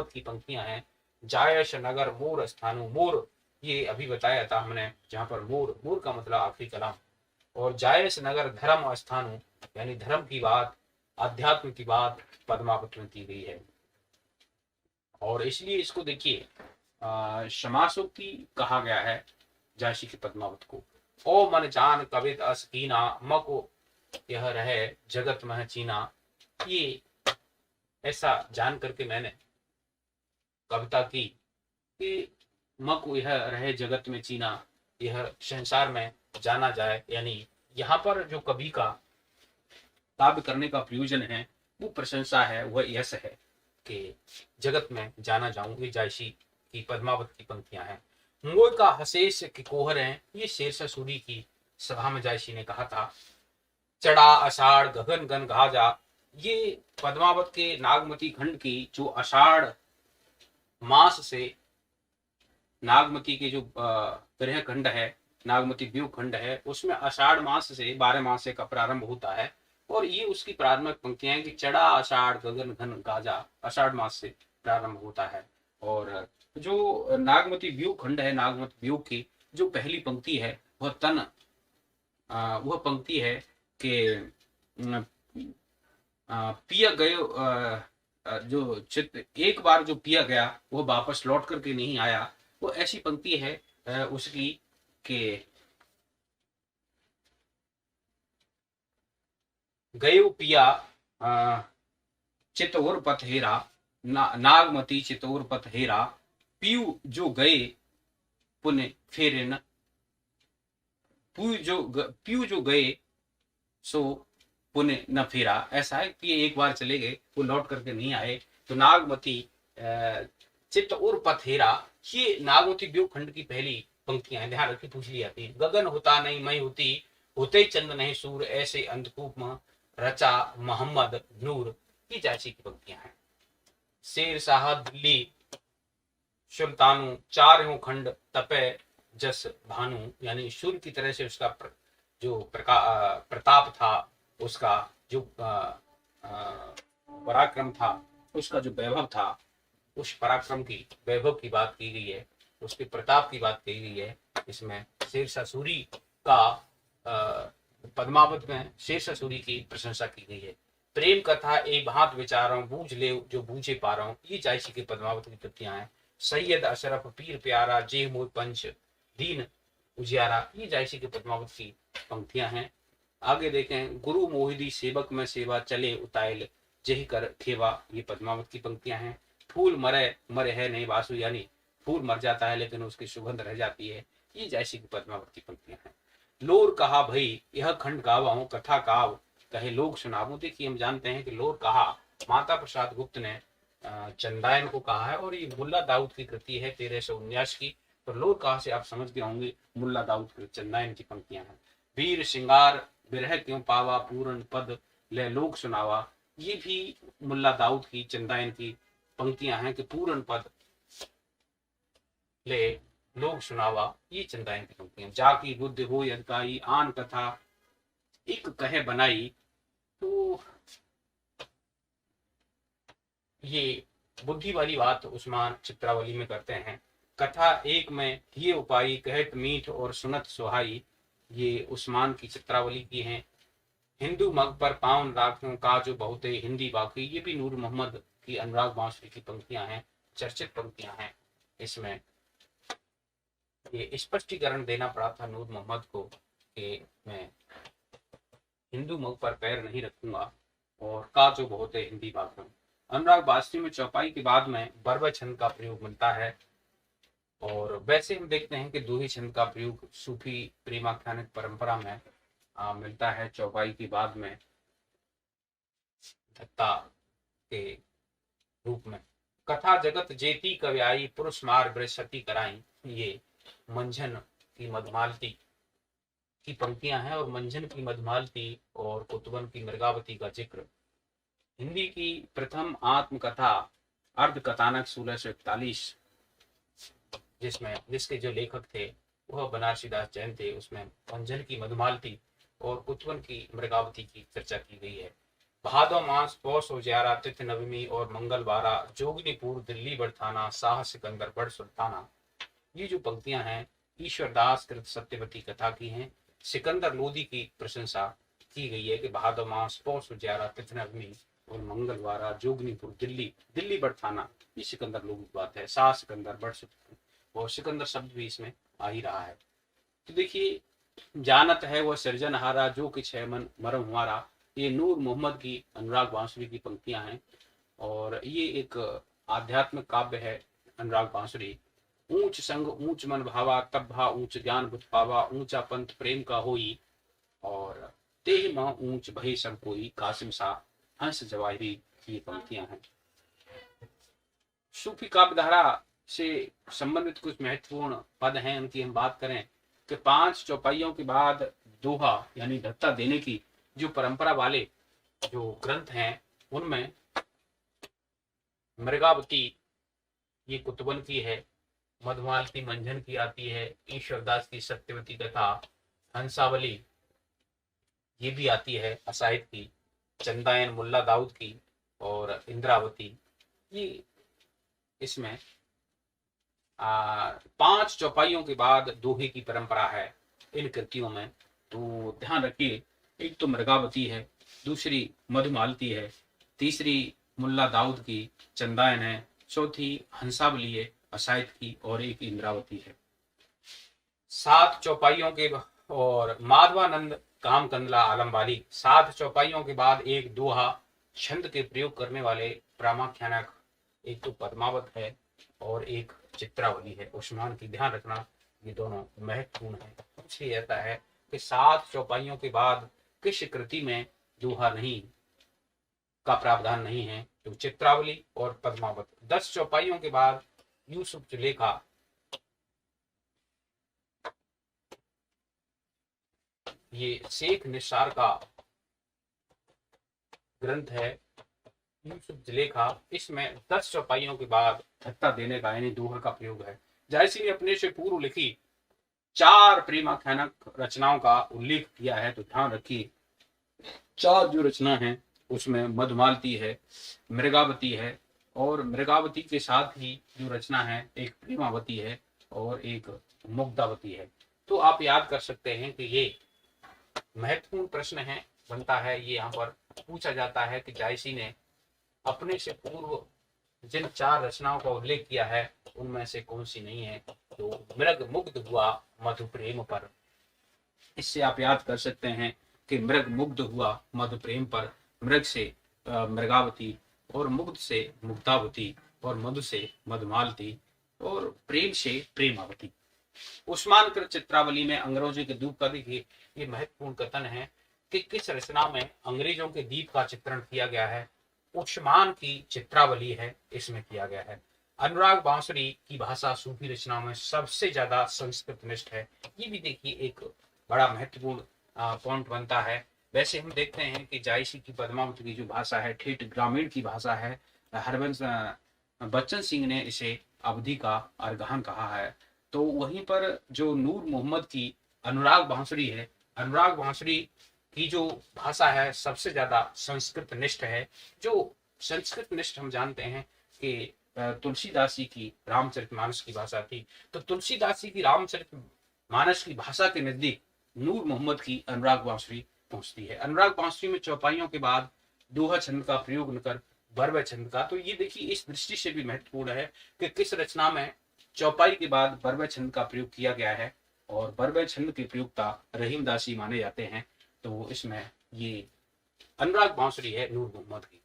[SPEAKER 1] की पंक्तियां हैं। जायश नगर मोर स्थानु, मोर ये अभी बताया था हमने, जहां पर मोर, मोर का मतलब आखिरी कलाम। और जायश नगर धर्म स्थानु, यानी धर्म की बात, अध्यात्म की बात पद्मावत में की गई है। और इसलिए इसको देखिए समासोक्ति कहा गया है जायसी की पद्मावत को। ओ मन जान कवित अस कीना, मको यह रहे जगत मह चीना। ये ऐसा जान करके मैंने कविता की कि मको यह रहे जगत में चीना, यह संसार में जाना जाए। यानी यहाँ पर जो कवि का काव्य करने का प्रयोजन है वो प्रशंसा है, वह यश है कि जगत में जाना जाऊं। ये जायसी की पद्मावत की पंक्तियां हैं। मोर का हसेश की कोहर है, ये शेरशाह सूरी की सभा में जायसी ने कहा था। चढ़ा अषाढ़ गगन गन गाजा, ये पद्मावत के नागमती खंड की जो आषाढ़ मास से नागमती के जो ग्रह खंड है, नागमती व्यूह खंड है, उसमें आषाढ़ मास से 12 मास का प्रारंभ होता है। और ये उसकी प्रारंभिक पंक्तियां हैं कि चढ़ा आषाढ़ गगन घन गाजा, आषाढ़ मास से प्रारंभ होता है। और जो नागमती व्यूह खंड है, नागमती व्यूह की जो पहली पंक्ति है वह पंक्ति है कि पिया गयो, जो चित्त एक बार जो पिया गया वो वापस लौट करके नहीं आया, वो ऐसी पंक्ति है उसकी कि गयो पिया चितौर पथ हेरा, नागमती चितौर पथ हेरा, पीयू जो गए पुण्य फेरे न, पीयू जो गए सो पुण्य न फेरा। ऐसा है कि एक बार चले गए, वो लौट करके नहीं आए। तो नागमती चित्त और पथेरा, ये नागमती व्यूह खंड की पहली पंक्तियां हैं। ध्यान रखिए, पूछ ली जाती है। गगन होता नहीं मई होती, होते चंद नहीं सूर, ऐसे अंधकूप में रचा मोहम्मद नूर, ये जैसी की पंक्तियां हैं। शेर शाह दिल्ली सुल्तानु, चार खंड तपे जस भानु, यानी सूर्य की तरह से उसका जो प्रताप था, उसका जो पराक्रम था, उसका जो वैभव था, उस पराक्रम की वैभव की बात की गई है, उसके प्रताप की बात की गई है। इसमें शेरशाह सूरी का पद्मावत में शेरशाह सूरी की प्रशंसा की गई है। प्रेम कथा ए भांत विचारों, बूझ ले जो बूझे पारों, ये जायसी की पद्मावत की कृतियां हैं। सैयद अशरफ पीर प्यारा, जे मोर पंच दीन उजियारा, ये जायसी की पद्मावत की पंक्तियां हैं। आगे देखें, गुरु मोहिदी सेवक में सेवा, चले उताइल जही कर खेवा, ये पद्मावत की पंक्तियां हैं। फूल मरे मरे है नहीं वासु, यानी फूल मर जाता है लेकिन उसकी सुगंध रह जाती है, ये जैसी की पद्मावत की पंक्तियां हैं। लोर कहा भई यह खंड गावाऊं, कथा काव कहे लोग सुनाऊं। देखिए, हम जानते हैं कि लोर कहा माता प्रसाद गुप्त ने चंदायन को कहा है, और ये मुल्ला दाऊद की कृति है 1319 की। तो लोर कहा से आप समझ गए होंगे मुल्ला दाऊद की चंदायन की पंक्तियां हैं। वीर श्रृंगार विरह क्यों पावा, पूर्ण पद ले लोग सुनावा, ये भी मुल्ला दाऊद की चंदायन की पंक्तियां हैं कि पूर्ण पद ले लोग सुनावा, ये चंदायन की पंक्तियां। जाकी बुद्ध हो यदकाई, आन कथा एक कहे बनाई, तो ये बुद्धि वाली बात उस्मान चित्रावली में करते हैं। कथा एक में ये उपाई, कहत मीठ और सुनत सुहाई, ये उस्मान की चित्रावली की हैं। हिंदू मग पर पावन राखों का जो बहुत हिंदी बाकी, ये भी नूर मोहम्मद की अनुराग बांसुरी की पंक्तियां हैं, चर्चित पंक्तियां हैं। इसमें ये स्पष्टीकरण देना पड़ा था नूर मोहम्मद को कि मैं हिंदू मग पर पैर नहीं रखूंगा, और का जो बहुत हिंदी बाकी। अनुराग बांसुरी में चौपाई के बाद में बरवा छंद का प्रयोग मिलता है, और वैसे हम देखते हैं कि दोही छंद का प्रयोग सूफी प्रेमाख्यानिक परंपरा में मिलता है चौपाई के बाद में धत्ता के रूप में। कथा जगत जेती कव्याई, पुरुष मार बृहस्पति कराई, ये मंझन की मधुमालती की पंक्तियां हैं। और मंझन की मधुमालती और कुतुबन की मृगावती का जिक्र हिंदी की प्रथम आत्मकथा अर्ध कथानक 1641, जिसके जो लेखक थे वह बनारसी दास जैन थे, उसमें मंझन की मधुमालती और कुतुबन की मृगावती की चर्चा की गई है। भादो मास पौष उजियारा, तिथि नवमी और मंगलवारा, जोगनीपुर दिल्ली बड़थाना, शाह सिकंदर बड़ सुल्ताना, ये जो पंक्तियां हैं ईश्वरदास कृत सत्यवती कथा की हैं। सिकंदर लोदी की प्रशंसा की गई है कि भादो मास पौष उजियारा, तिथि नवमी और मंगलवारा, जोगनीपुर दिल्ली बड़थाना, ये सिकंदर लोदी की बात है। शाह सिकंदर बड़ सुल्ताना, और सिकंदर शब्द भी इसमें आ ही रहा है। तो देखिए, जानत है वह सृजनहारा, जो किछ है मन मरम हमारा, ये नूर मोहम्मद की अनुराग बांसुरी की पंक्तियां हैं। और ये एक आध्यात्मिक काव्य है अनुराग बांसुरी। ऊंच संग ऊंच मन भावा, तब भा ऊंच ज्ञान बुझ पावा, ऊंचा पंथ प्रेम का होई, और तेह मां ऊंच भई सब कोई, कासिम सा हंस जवाहिरी, ये पंक्तियां हैं। सूफी काव्य धारा से संबंधित कुछ महत्वपूर्ण पद हैं, उनकी हम बात करें कि 5 चौपाइयों के बाद दोहा यानी धत्ता देने की जो परंपरा वाले जो ग्रंथ हैं उनमें मृगावती ये कुतुबन की है, मधुमालती मंझन की आती है, ईश्वरदास की सत्यवती तथा हंसावली ये भी आती है असाहित की, चंदायन मुल्ला दाऊद की और इंद्रावती ये इसमें 5 चौपाइयों के बाद दोहे की परंपरा है इन कृतियों में। तो ध्यान रखिए, एक तो मृगावती है, दूसरी मधुमालती है, तीसरी मुल्ला दाऊद की चंदायन है, चौथी हंसावली है असाहित की और एक इंद्रावती है। 7 चौपाइयों के और माधवानंद काम कंदला आलम वाली 7 चौपाइयों के बाद एक दोहा छंद के प्रयोग करने वाले प्रामाख्यानक एक तो पद्मावत है और एक चित्रावली है। उस्मान की ध्यान रखना, ये दोनों महत्वपूर्ण है। पूछे जाता है कि 7 चौपाइयों के बाद किस कृति में दोहा नहीं का प्रावधान नहीं है, तो चित्रावली और पद्मावत। 10 चौपाइयों के बाद यूसुफ जुलेखा ये शेख निसार का ग्रंथ है यूसुफ जुलेखा। इसमें 10 चौपाइयों के बाद धत्ता देने का यानी दोहा का प्रयोग है। जायसी ने अपने से पूर्व लिखी 4 प्रेमाख्यानक रचनाओं का उल्लेख किया है, तो ध्यान रखिए 4 जो रचना है उसमें मधुमालती है, मृगावती है और मृगावती के साथ ही जो रचना है एक प्रेमावती है और एक मुग्धावती है। तो आप याद कर सकते हैं कि ये महत्वपूर्ण प्रश्न है बनता है, ये यहाँ पर पूछा जाता है कि जायसी ने अपने से पूर्व जिन 4 रचनाओं का उल्लेख किया है उनमें से कौन सी नहीं है, तो मृग मुग्ध हुआ मधु प्रेम पर। इससे आप याद कर सकते हैं कि मृग मुग्ध हुआ मधु प्रेम पर, मृग से मृगावती और मुग्ध से मुग्धावती और मधु से मधुमालती और प्रेम से प्रेमावती। उस्मान कृत चित्रावली में अंग्रेजों के द्वीप का देखिए ये महत्वपूर्ण कथन है कि किस रचना में अंग्रेजों के द्वीप का चित्रण किया गया है। उस्मान की चित्रावली है, इसमें किया गया है। अनुराग बांसुरी की भाषा सूफी रचनाओं में सबसे ज्यादा संस्कृत निष्ठ है। ये भी देखिए एक बड़ा महत्वपूर्ण पॉइंट बनता है। वैसे हम देखते हैं कि जायसी की पद्मावत की जो भाषा है ठेठ ग्रामीण की भाषा है। हरवंश बच्चन सिंह ने इसे अवधि का अरगहन कहा है। तो वहीं पर जो नूर मोहम्मद की अनुराग बांसुरी है, अनुराग बांसुरी की जो भाषा है सबसे ज्यादा संस्कृत निष्ठ है। जो संस्कृत निष्ठ हम जानते हैं कि तुलसीदास जी की रामचरितमानस की भाषा थी, तो तुलसीदास जी की रामचरितमानस की भाषा के नजदीक नूर मोहम्मद की अनुराग बांसुरी पहुंचती है। अनुराग बांसुरी में चौपाइयों के बाद दोहा छंद का प्रयोग न कर बरवे छंद का, तो ये देखिए इस दृष्टि से भी महत्वपूर्ण है कि किस रचना में चौपाई के बाद बरवे छंद का प्रयोग किया गया है और बरवे छंद के प्रयोक्ता रहीमदास जी माने जाते हैं। तो इसमें ये अनुराग बांसुरी है नूर मोहम्मद की।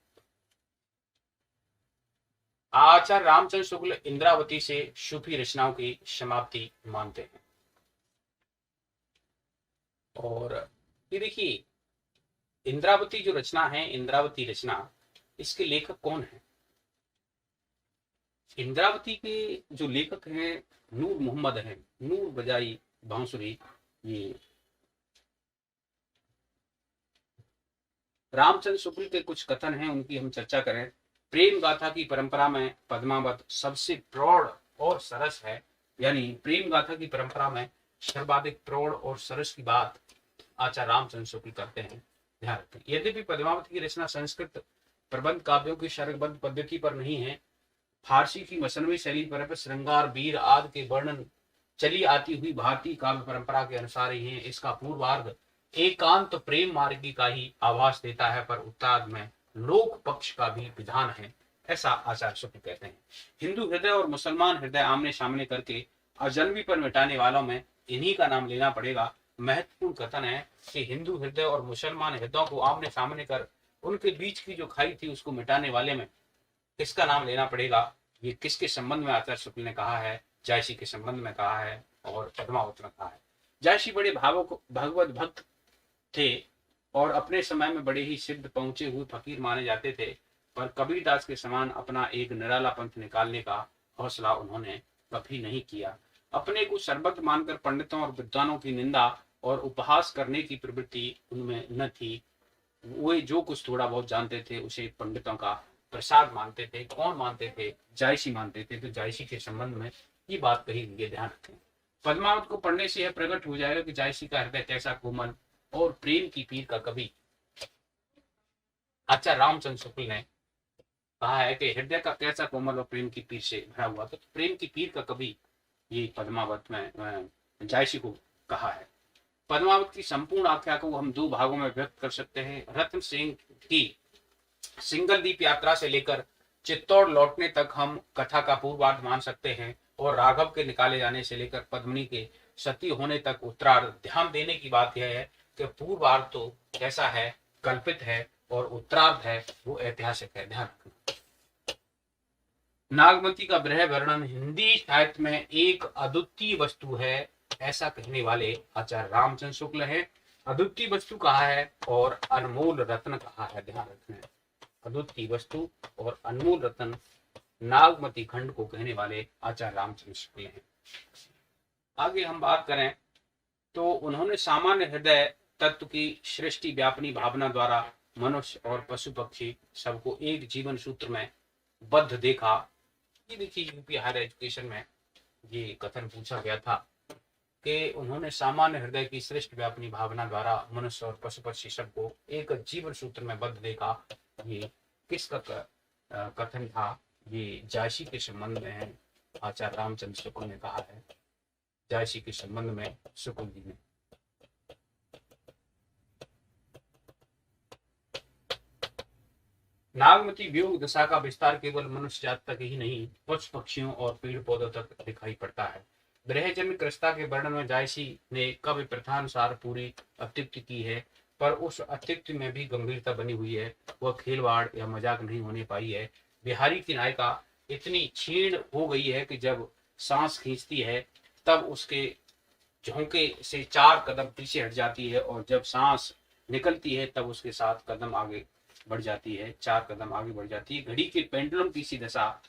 [SPEAKER 1] आचार्य रामचंद्र शुक्ल इंद्रावती से सूफी रचनाओं की समाप्ति मानते हैं। और ये देखिए इंद्रावती जो रचना है, इंद्रावती रचना, इसके लेखक कौन है? इंद्रावती के जो लेखक हैं नूर मोहम्मद हैं। नूर बजाई बांसुरी। ये रामचंद्र शुक्ल के कुछ कथन हैं, उनकी हम चर्चा करें। प्रेम गाथा की परंपरा में पद्मावत सबसे प्रौढ़ और सरस है, यानी प्रेम गाथा की परंपरा में सर्वाधिक प्रौढ़ और सरस की बात आचार्य रामचंद्र शुक्ल करते हैं। ध्यान रखें, यद्यपि पद्मावत की रचना संस्कृत प्रबंध काव्यों की शरबद्ध पद्धति पर नहीं है, फारसी की मसनवी शैली पर श्रृंगार वीर आदि के वर्णन चली आती हुई भारतीय काव्य परंपरा के अनुसार ही है। इसका पूर्वार्ध एकांत प्रेम मार्गी का ही आभास देता है, पर उत्तरार्ध में लोक पक्ष का भी विधान है, ऐसा आचार्य शुक्ल कहते हैं। हिंदू हृदय और मुसलमान हृदय आमने सामने करके अजन्मी पर मिटाने वालों में इन्हीं का नाम लेना पड़ेगा। महत्वपूर्ण कथन है कि हिंदू हृदय और मुसलमान हृदयों को आमने सामने कर उनके बीच की जो खाई थी उसको मिटाने वाले में किसका नाम लेना पड़ेगा? ये किसके संबंध में आचार्य शुक्ल ने कहा है? जायसी के संबंध में कहा है और पद्मावत में कहा है। जायसी बड़े भागवत भक्त थे और अपने समय में बड़े ही सिद्ध पहुंचे हुए फकीर माने जाते थे, पर कबीरदास के समान अपना एक निराला पंथ निकालने का हौसला उन्होंने कभी नहीं किया। अपने को सर्वज्ञ मानकर पंडितों और विद्वानों की निंदा और उपहास करने की प्रवृत्ति उनमें न थी। वे जो कुछ थोड़ा बहुत जानते थे उसे पंडितों का प्रसाद मानते थे। कौन मानते थे? जायसी मानते थे। तो जायसी के संबंध में ये बात कही गई है, ध्यान रखें। पद्मावत को पढ़ने से यह प्रकट हो जाएगा कि जायसी का हृदय कैसा कोमल और प्रेम की पीर का कवि आचार्य रामचंद्र शुक्ल ने कहा है कि हृदय का कैसा कोमल और प्रेम की पीर से भरा हुआ। तो प्रेम की पीर का कवि ये पद्मावत में जायसी को कहा है। पद्मावत की संपूर्ण आख्या को हम दो भागों में व्यक्त कर सकते हैं। रत्न सिंह की सिंगल द्वीप यात्रा से लेकर चित्तौड़ लौटने तक हम कथा का पूर्वार्ध मान सकते हैं, और राघव के निकाले जाने से लेकर पद्मिनी के सती होने तक उत्तरार्ध। ध्यान देने की बात यह है कि पूर्वार्ध तो कैसा है, कल्पित है, और उत्तरार्ध है वो ऐतिहासिक है। ध्यान रखना। नागमती का ब्रह वर्णन हिंदी साहित्य में एक अद्वितीय वस्तु है, ऐसा कहने वाले आचार्य रामचंद्र शुक्ल है। अद्वितीय वस्तु कहा है और अनमोल रत्न कहा है। ध्यान रखना। अद्वितीय वस्तु और अनमोल रत्न नागमती खंड को कहने वाले आचार्य रामचंद्र शुक्ल हैं। आगे हम बात करें तो उन्होंने सामान्य हृदय तत्व की सृष्टि व्यापनी भावना द्वारा मनुष्य और पशु पक्षी सबको एक जीवन सूत्र में बद्ध देखा। ये देखिए यूपी हायर एजुकेशन में ये कथन पूछा गया था कि उन्होंने सामान्य हृदय की श्रेष्ठ व्यापनी भावना द्वारा मनुष्य और पशु पक्षी सबको एक जीवन सूत्र में बद्ध देखा। ये किसका कथन था? ये जायसी के संबंध में है, आचार्य रामचंद्र शुक्ल ने कहा है। जायसी के संबंध में शुक्ल जी ने। नागमती वियोग दशा का विस्तार केवल मनुष्य जात तक ही नहीं, पशु पक्षियों और पेड़ पौधों तक दिखाई पड़ता है। ब्रहजन्य कृष्णा के वर्णन में जायसी ने काव्य प्रथानुसार पूरी अत्युक्ति की है, पर उस अत्युक्ति में भी गंभीरता बनी हुई है। वह खेलवाड़ या मजाक नहीं होने पाई है। बिहारी की नायिका इतनी क्षीण हो गई है कि जब सांस खींचती है तब उसके झोंके से 4 कदम पीछे हट जाती है, और जब सांस निकलती है तब उसके 7 कदम आगे बढ़ जाती है, 4 कदम आगे बढ़ जाती है। घड़ी के पेंडुलम की सी दशा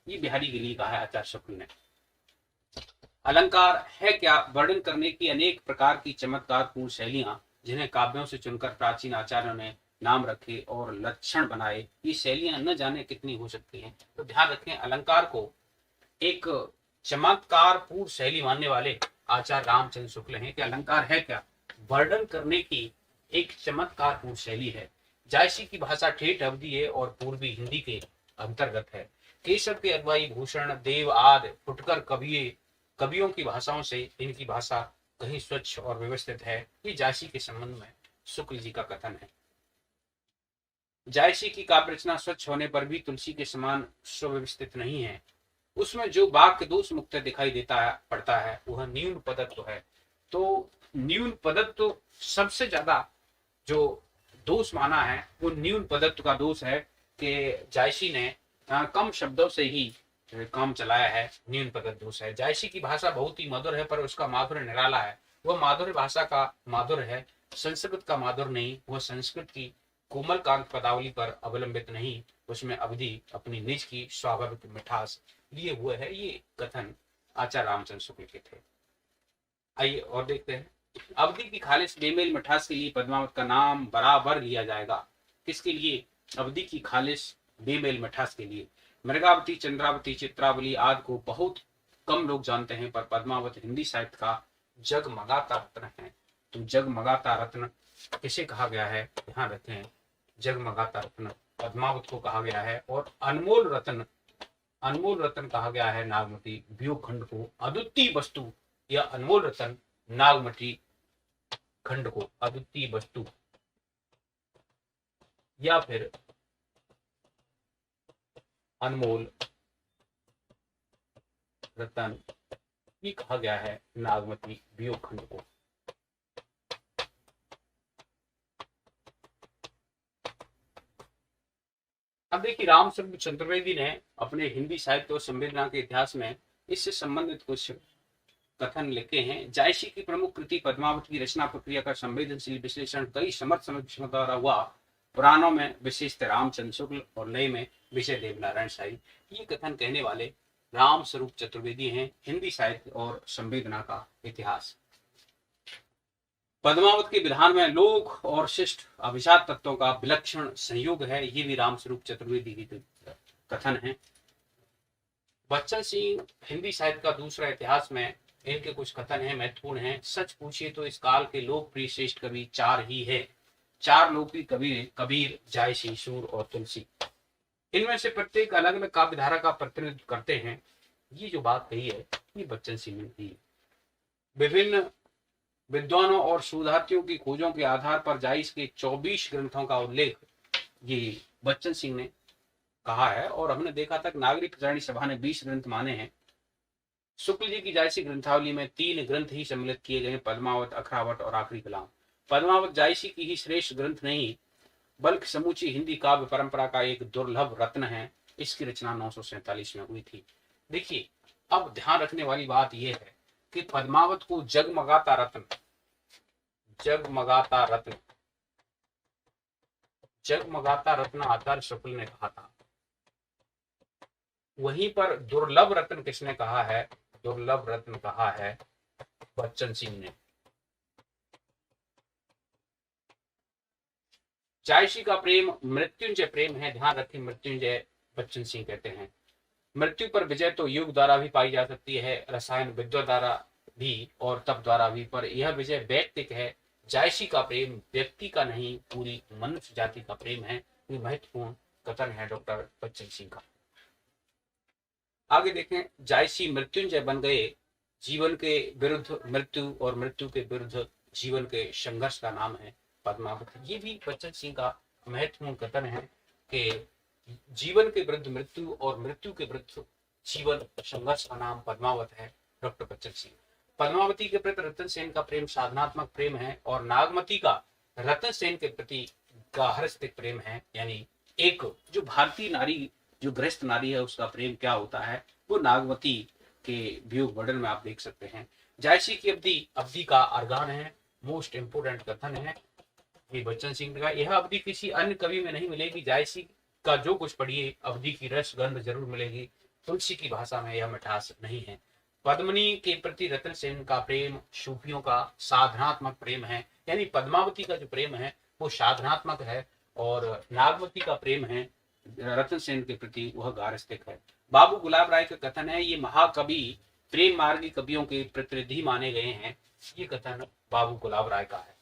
[SPEAKER 1] ये बिहारी के लिए कहा है आचार्य शुक्ल ने। अलंकार है क्या? वर्णन करने की अनेक प्रकार की चमत्कारपूर्ण शैलियां जिन्हें काव्यों से चुनकर प्राचीन आचार्यों ने नाम रखे और लक्षण बनाए, ये शैलियां न जाने कितनी हो सकती हैं। तो ध्यान रखें, अलंकार को एक चमत्कारपूर्ण शैली मानने वाले आचार्य रामचंद्र शुक्ल हैं कि अलंकार है क्या? वर्णन करने की एक चमत्कारपूर्ण शैली है। जायसी की भाषा ठेठ अवधि है और पूर्वी हिंदी के अंतर्गत है। केशव के अगवाई भूषण देव आदि फुटकर कवियों की भाषाओं से इनकी भाषा कहीं स्वच्छ और व्यवस्थित है। ये जायसी के संबंध में शुक्ल जी का कथन है। जायसी की काव्य रचना स्वच्छ होने पर भी तुलसी के समान सुव्यवस्थित नहीं है। उसमें जो वाक्य दोष मुक्त दिखाई पड़ता है वह न्यून पदत्व है। तो न्यून पदत्व सबसे ज्यादा जो दोष माना है वो न्यून पदत्व का दोष है कि जायसी ने कम शब्दों से ही काम चलाया है। न्यून पदत्व दोष है। जायसी की भाषा बहुत ही मधुर है, पर उसका माधुर्य निराला है। वह माधुर्य भाषा का माधुर्य है, संस्कृत का माधुर्य नहीं। वह संस्कृत की कोमल कांत पदावली पर अवलंबित नहीं, उसमें अवधि अपनी निज की स्वाभाविक मिठास लिए हुए है। ये कथन आचार्य रामचंद्र शुक्ल के थे। आइए और देखते हैं। अवधि की खालिश बेमेल मिठास के लिए पद्मावत का नाम बराबर लिया जाएगा। किसके लिए? अवधि की खालिश बेमेल मिठास के लिए। मृगावती, चंद्रावती, चित्रावली आदि को बहुत कम लोग जानते हैं, पर पद्मावत हिंदी साहित्य का जगमगाता रत्न है। तो जगमगाता रत्न किसे कहा गया है? ध्यान रखें, जगमगाता रत्न पद्मावत को कहा गया है। और अनमोल रत्न कहा गया है नागमती वियोग खंड को। अद्वितीय वस्तु या अनमोल रत्न नागमती खंड को अद्वितीय वस्तु या फिर अनमोल रत्न ही कहा गया है नागमती वियोग खंड को। अब देखिए, रामचंद्र चतुर्वेदी ने अपने हिंदी साहित्य और संवेदना के इतिहास में इससे संबंधित कुछ कथन लिखे हैं। जायसी की प्रमुख कृति पद्मावत की रचना प्रक्रिया का संवेदनशील विश्लेषण कई समर्थ समीक्षकों द्वारा हुआ। पुराणों में विशेषतः रामचंद्र शुक्ल और नए में विजय देवनारायण शाही। ये कथन कहने वाले राम स्वरूप चतुर्वेदी हैं। हिंदी साहित्य और संवेदना का इतिहास। पद्मावत के विधान में लोक और शिष्ट अभिजात तत्वों का विलक्षण संयोग है, ये भी रामस्वरूप चतुर्वेदी की कथन है। बच्चन सिंह हिंदी साहित्य का दूसरा इतिहास में इनके कुछ कथन हैं, महत्वपूर्ण हैं। सच पूछिए तो इस काल के लोकप्रिय श्रेष्ठ कवि चार ही है। चार लोकप्रिय कवि कबीर, जायसी, सूर और तुलसी। इनमें से प्रत्येक अलग अलग काव्य धारा का प्रतिनिधित्व करते हैं। ये जो बात कही है ये बच्चन सिंह ने की। विभिन्न विद्वानों और शोधार्थियों की खोजों के आधार पर जायस के 24 ग्रंथों का उल्लेख ये बच्चन सिंह ने कहा है, और हमने देखा था कि नागरिक प्रचारणी सभा ने 20 ग्रंथ माने हैं। शुक्ल जी की जायसी ग्रंथावली में 3 ग्रंथ ही सम्मिलित किए गए, पद्मावत, अखरावट और आखिरी कलाम। पद्मावत जायसी की ही श्रेष्ठ ग्रंथ नहीं बल्कि समूची हिंदी काव्य परंपरा का एक दुर्लभ रत्न है। इसकी रचना 947 में हुई थी। देखिए, अब ध्यान रखने वाली बात यह है कि पद्मावत को जगमगाता रत्न, जगमगाता रत्न, जगमगाता रत्न आचार्य शुक्ल ने कहा था। वहीं पर दुर्लभ रत्न किसने कहा है? दुर्लभ रत्न कहा है बच्चन सिंह ने। जायसी का प्रेम मृत्युंजय प्रेम है। ध्यान रखें, मृत्युंजय बच्चन सिंह कहते हैं। मृत्यु पर विजय तो युग द्वारा भी पाई जा सकती है, रसायन विद्या द्वारा भी और तप द्वारा भी, पर यह विजय व्यक्तिक है। जायसी का प्रेम व्यक्ति का नहीं, पूरी मनुष्य जाति का प्रेम है। ये महत्वपूर्ण कथन है डॉक्टर बच्चन सिंह का। आगे देखें, जायसी मृत्युंजय बन गए। जीवन के विरुद्ध मृत्यु और मृत्यु के विरुद्ध जीवन के संघर्ष का नाम है पद्मावत। ये भी बच्चन सिंह का महत्वपूर्ण कथन है कि जीवन के विरुद्ध मृत्यु और मृत्यु के विरुद्ध जीवन संघर्ष का नाम पद्मावत है डॉक्टर बच्चन सिंह। पद्मावती के प्रति रतन सेन का प्रेम साधनात्मक प्रेम है, और नागमती का रतन सेन के प्रति गार्हस्थ्यिक प्रेम है। यानी एक जो भारतीय नारी, जो गृहस्थ नारी है, उसका प्रेम क्या होता है वो नागमती के वियोग वर्णन में आप देख सकते हैं। जायसी की अवधि का अर्गान है, मोस्ट इंपोर्टेंट कथन है ये बच्चन सिंह का। यह अवधि किसी अन्य कवि में नहीं मिलेगी। जायसी का जो कुछ पढ़िए अवधि की रस गंध जरूर मिलेगी। तुलसी की भाषा में यह मिठास नहीं है। पद्मनी के प्रति रतन सेन का प्रेम सूफियों का साधनात्मक प्रेम है। यानी पद्मावती का जो प्रेम है वो साधनात्मक है, और नागमती का प्रेम है रतन सेन के प्रति वह गारस्थिक है। बाबू गुलाब राय का कथन है, ये महाकवि प्रेम मार्गी कवियों के प्रतिनिधि माने गए हैं। ये कथन बाबू गुलाब राय का है।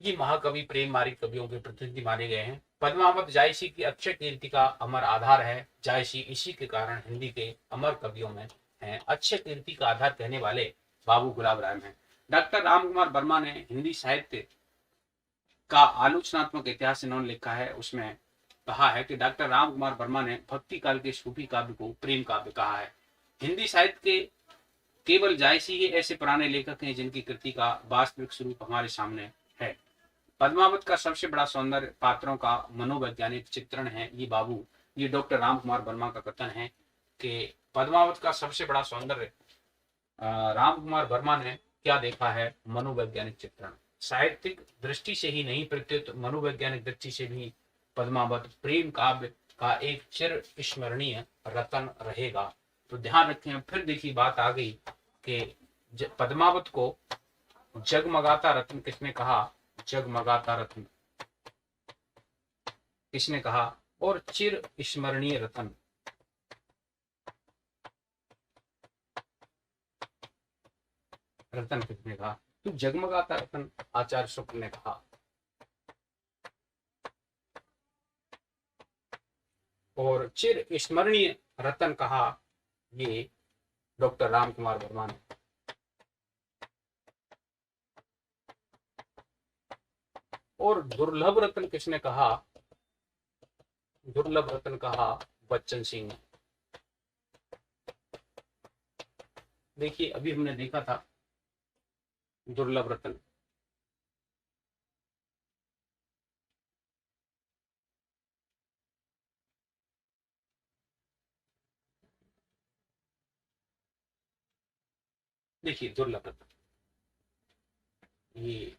[SPEAKER 1] ये महाकवि प्रेम मार्गी कवियों के प्रतिनिधि माने गए हैं। पद्मावत जायसी की अक्षय कीर्ति का अमर आधार है। जायसी इसी के कारण हिंदी के अमर कवियों में हैं। अक्षय कीर्ति का आधार कहने वाले बाबू गुलाब राय हैं। डॉक्टर राम कुमार वर्मा ने हिंदी साहित्य का आलोचनात्मक इतिहास इन्होंने लिखा है। उसमें कहा है कि डॉक्टर राम कुमार वर्मा ने भक्ति काल के सूफी काव्य को प्रेम काव्य कहा है। हिंदी साहित्य के केवल जायसी ही ऐसे पुराने लेखक हैं जिनकी कृति का वास्तविक स्वरूप हमारे सामने है। पद्मावत का सबसे बड़ा सौंदर्य पात्रों का मनोवैज्ञानिक चित्रण है। ये डॉक्टर राम कुमार वर्मा का कथन है कि पद्मावत का सबसे बड़ा सौंदर्य राम कुमार वर्मा ने क्या देखा है? मनोवैज्ञानिक चित्रण। साहित्यिक दृष्टि से ही नहीं प्रत्युत मनोवैज्ञानिक दृष्टि से भी पद्मावत प्रेम काव्य का एक चिर स्मरणीय रतन रहेगा। तो ध्यान रखें। फिर देखिए बात आ गई कि पद्मावत को जगमगाता रत्न किसने कहा? जगमगाता रत्न किसने कहा? और चिर स्मरणीय रतन रतन किसने कहा? तो जगमगाता रतन आचार्य शुक्ल ने कहा, और चिर स्मरणीय रतन कहा ये डॉक्टर राम कुमार वर्मा ने। और दुर्लभ रतन किसने कहा? दुर्लभ रतन कहा बच्चन सिंह ने। देखिए, अभी हमने देखा था दुर्लभ रतन। देखिए दुर्लभ रतन, ये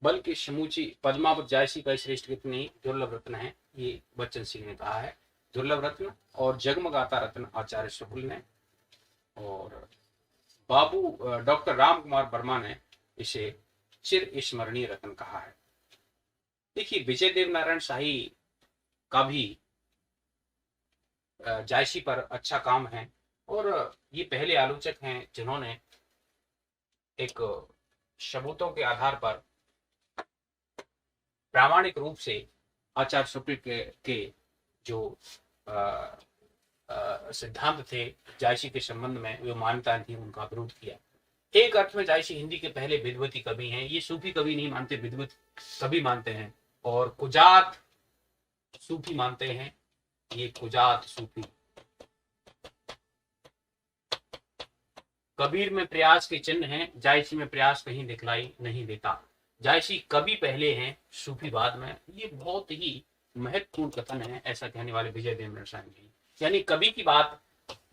[SPEAKER 1] बल्कि समूची पद्मावत जायसी का श्रेष्ठ कृति नहीं, दुर्लभ रत्न है, ये बच्चन सिंह ने कहा है। दुर्लभ रत्न और जगमगाता रत्न आचार्य शुक्ल ने, और बाबू डॉक्टर राम कुमार वर्मा ने इसे चिर स्मरणीय रत्न कहा है। देखिए, विजय देवनारायण शाही का भी जायसी पर अच्छा काम है, और ये पहले आलोचक हैं जिन्होंने एक सबूतों के आधार पर प्रामाणिक रूप से आचार्य शुक्ल के जो सिद्धांत थे जायसी के संबंध में, जो मान्यताएं थी, उनका विरोध किया। एक अर्थ में जायसी हिंदी के पहले विद्वती कवि हैं। ये सूफी कवि नहीं मानते, विद्वत कवि मानते हैं, और कुजात सूफी मानते हैं। ये कुजात सूफी। कबीर में प्रयास के चिन्ह हैं, जायसी में प्रयास कहीं दिखलाई नहीं देता। जायसी कवि पहले हैं, सूफी बाद में। ये बहुत ही महत्वपूर्ण कथन है, ऐसा कहने वाले विजय देवनारायण शाही। यानी कवि की बात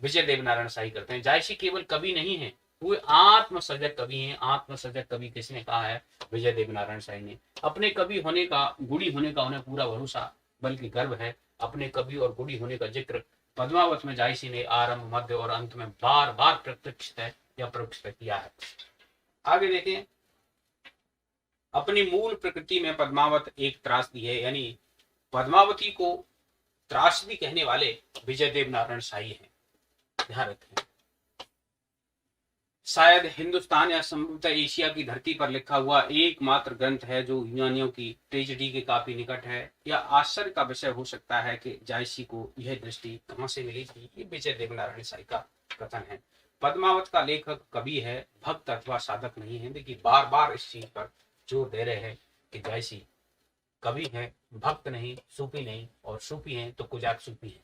[SPEAKER 1] विजय देवनारायण शाही करते हैं। जायसी केवल कवि नहीं है, वो आत्मसर्जक कवि हैं। आत्मसर्जक कवि किसने कहा है? विजय देवनारायण शाही ने। अपने कवि होने का, गुणी होने का उन्हें पूरा भरोसा बल्कि गर्व है। अपने कवि और गुणी होने का जिक्र पद्मावत में जायसी ने आरंभ, मध्य और अंत में बार बार प्रत्यक्ष है या परोक्ष किया है। आगे देखें, अपनी मूल प्रकृति में पद्मावत एक त्रासदी है, यानी पद्मावती को त्रासदी कहने वाले विजय देवनारायण शाही हैं। ध्यान रखें, शायद हिंदुस्तान या संभवतः एशिया की धरती पर लिखा हुआ एकमात्र ग्रंथ है जो यूनानियों की ट्रेजेडी के काफी निकट है। या आश्चर्य का विषय हो सकता है कि जायसी को यह दृष्टि कहां से मिली थी। ये विजय देवनारायण शाही का कथन है। पद्मावत का लेखक कवि है, भक्त अथवा साधक नहीं है। देखिए, बार बार इस चीज पर जोर दे रहे हैं कि जायसी कवि है, भक्त नहीं, सूफी नहीं, और सूफी है तो कुजात सूफी है,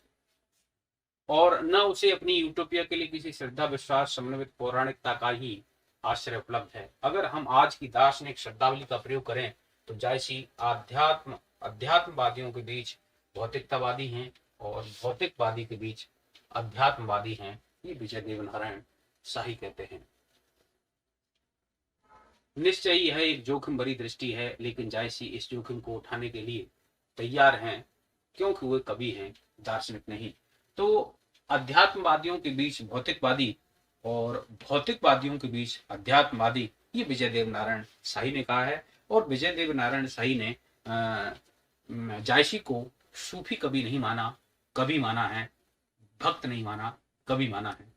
[SPEAKER 1] और न उसे अपनी यूटोपिया के लिए किसी श्रद्धा विश्वास समन्वित पौराणिकता का ही आश्रय उपलब्ध है। अगर हम आज की दार्शनिक शब्दावली का प्रयोग करें तो जायसी अध्यात्मवादियों के बीच भौतिकतावादी हैं और भौतिकवादी के बीच अध्यात्मवादी हैं। ये विजय देवनारायण शाही कहते हैं। निश्चय यह एक जोखिम भरी दृष्टि है, लेकिन जायसी इस जोखिम को उठाने के लिए तैयार हैं, क्योंकि वे कवि हैं, दार्शनिक नहीं। तो अध्यात्मवादियों के बीच भौतिकवादी और भौतिकवादियों के बीच अध्यात्मवादी, ये विजय देवनारायण शाही ने कहा है। और विजय देवनारायण शाही ने जायसी को सूफी कवि नहीं माना, कवि माना है। भक्त नहीं माना, कवि माना है।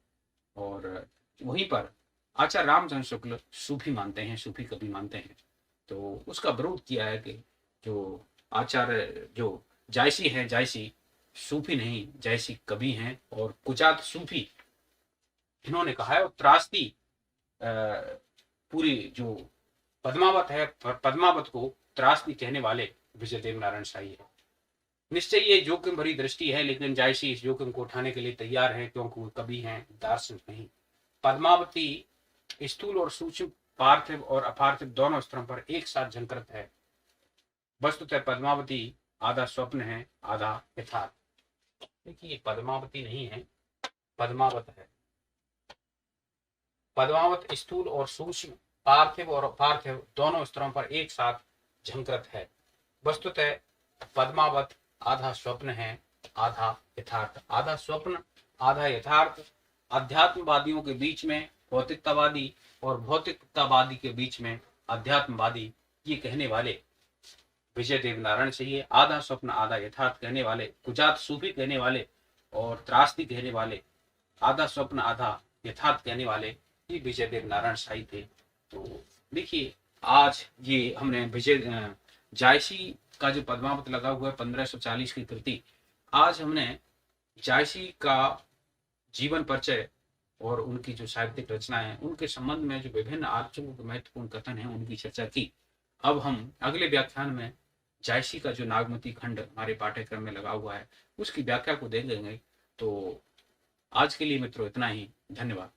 [SPEAKER 1] और वहीं पर आचार्य रामचंद्र शुक्ल सूफी मानते हैं, सूफी कवि मानते हैं। तो उसका विरोध किया है कि जो आचार्य, जो जायसी है, जायसी सूफी नहीं, जायसी कवि हैं और कुजात सूफी, इन्होंने कहा है। और त्रासदी पूरी जो पद्मावत है, पद्मावत को त्रासदी कहने वाले विजय देवनारायण शाही है। निश्चय ये जोखिम भरी दृष्टि है, लेकिन जायसी इस जोखिम को उठाने के लिए तैयार है, क्योंकि वो कवि हैं, दार्शनिक नहीं। पद्मावती स्थूल और सूक्ष्म, पार्थिव और अपार्थिव दोनों स्तरों पर एक साथ झंकृत है। वस्तुतः पद्मावती आधा स्वप्न है, आधा यथार्थ। देखिए, पद्मावती नहीं है, पद्मावत है। पद्मावत स्थूल और सूक्ष्म, पार्थिव और अपार्थिव दोनों स्तरों पर एक साथ झंकृत है। वस्तुतः पद्मावत आधा स्वप्न है, आधा यथार्थ। आधा स्वप्न, आधा यथार्थ। अध्यात्मवादियों के बीच में भौतिकतावादी और भौतिकतावादी के बीच में अध्यात्मवादी, ये कहने वाले विजय देवनारायण शाही। आधा स्वप्न आधा यथार्थ कहने वाले कुजात सूफी कहने वाले, और त्रासदी कहने वाले, आधा स्वप्न आधा यथार्थ कहने वाले, ये विजय देवनारायण शाही थे। तो देखिए, आज ये हमने विजय जायसी का जो पद्मावत लगा हुआ है 1540 की कृति, आज हमने जायसी का जीवन परिचय और उनकी जो साहित्यिक रचना है, उनके संबंध में जो विभिन्न आलोचकों के महत्वपूर्ण कथन है, उनकी चर्चा की। अब हम अगले व्याख्यान में जायसी का जो नागमती खंड हमारे पाठ्यक्रम में लगा हुआ है, उसकी व्याख्या को देखेंगे। तो आज के लिए मित्रों इतना ही। धन्यवाद।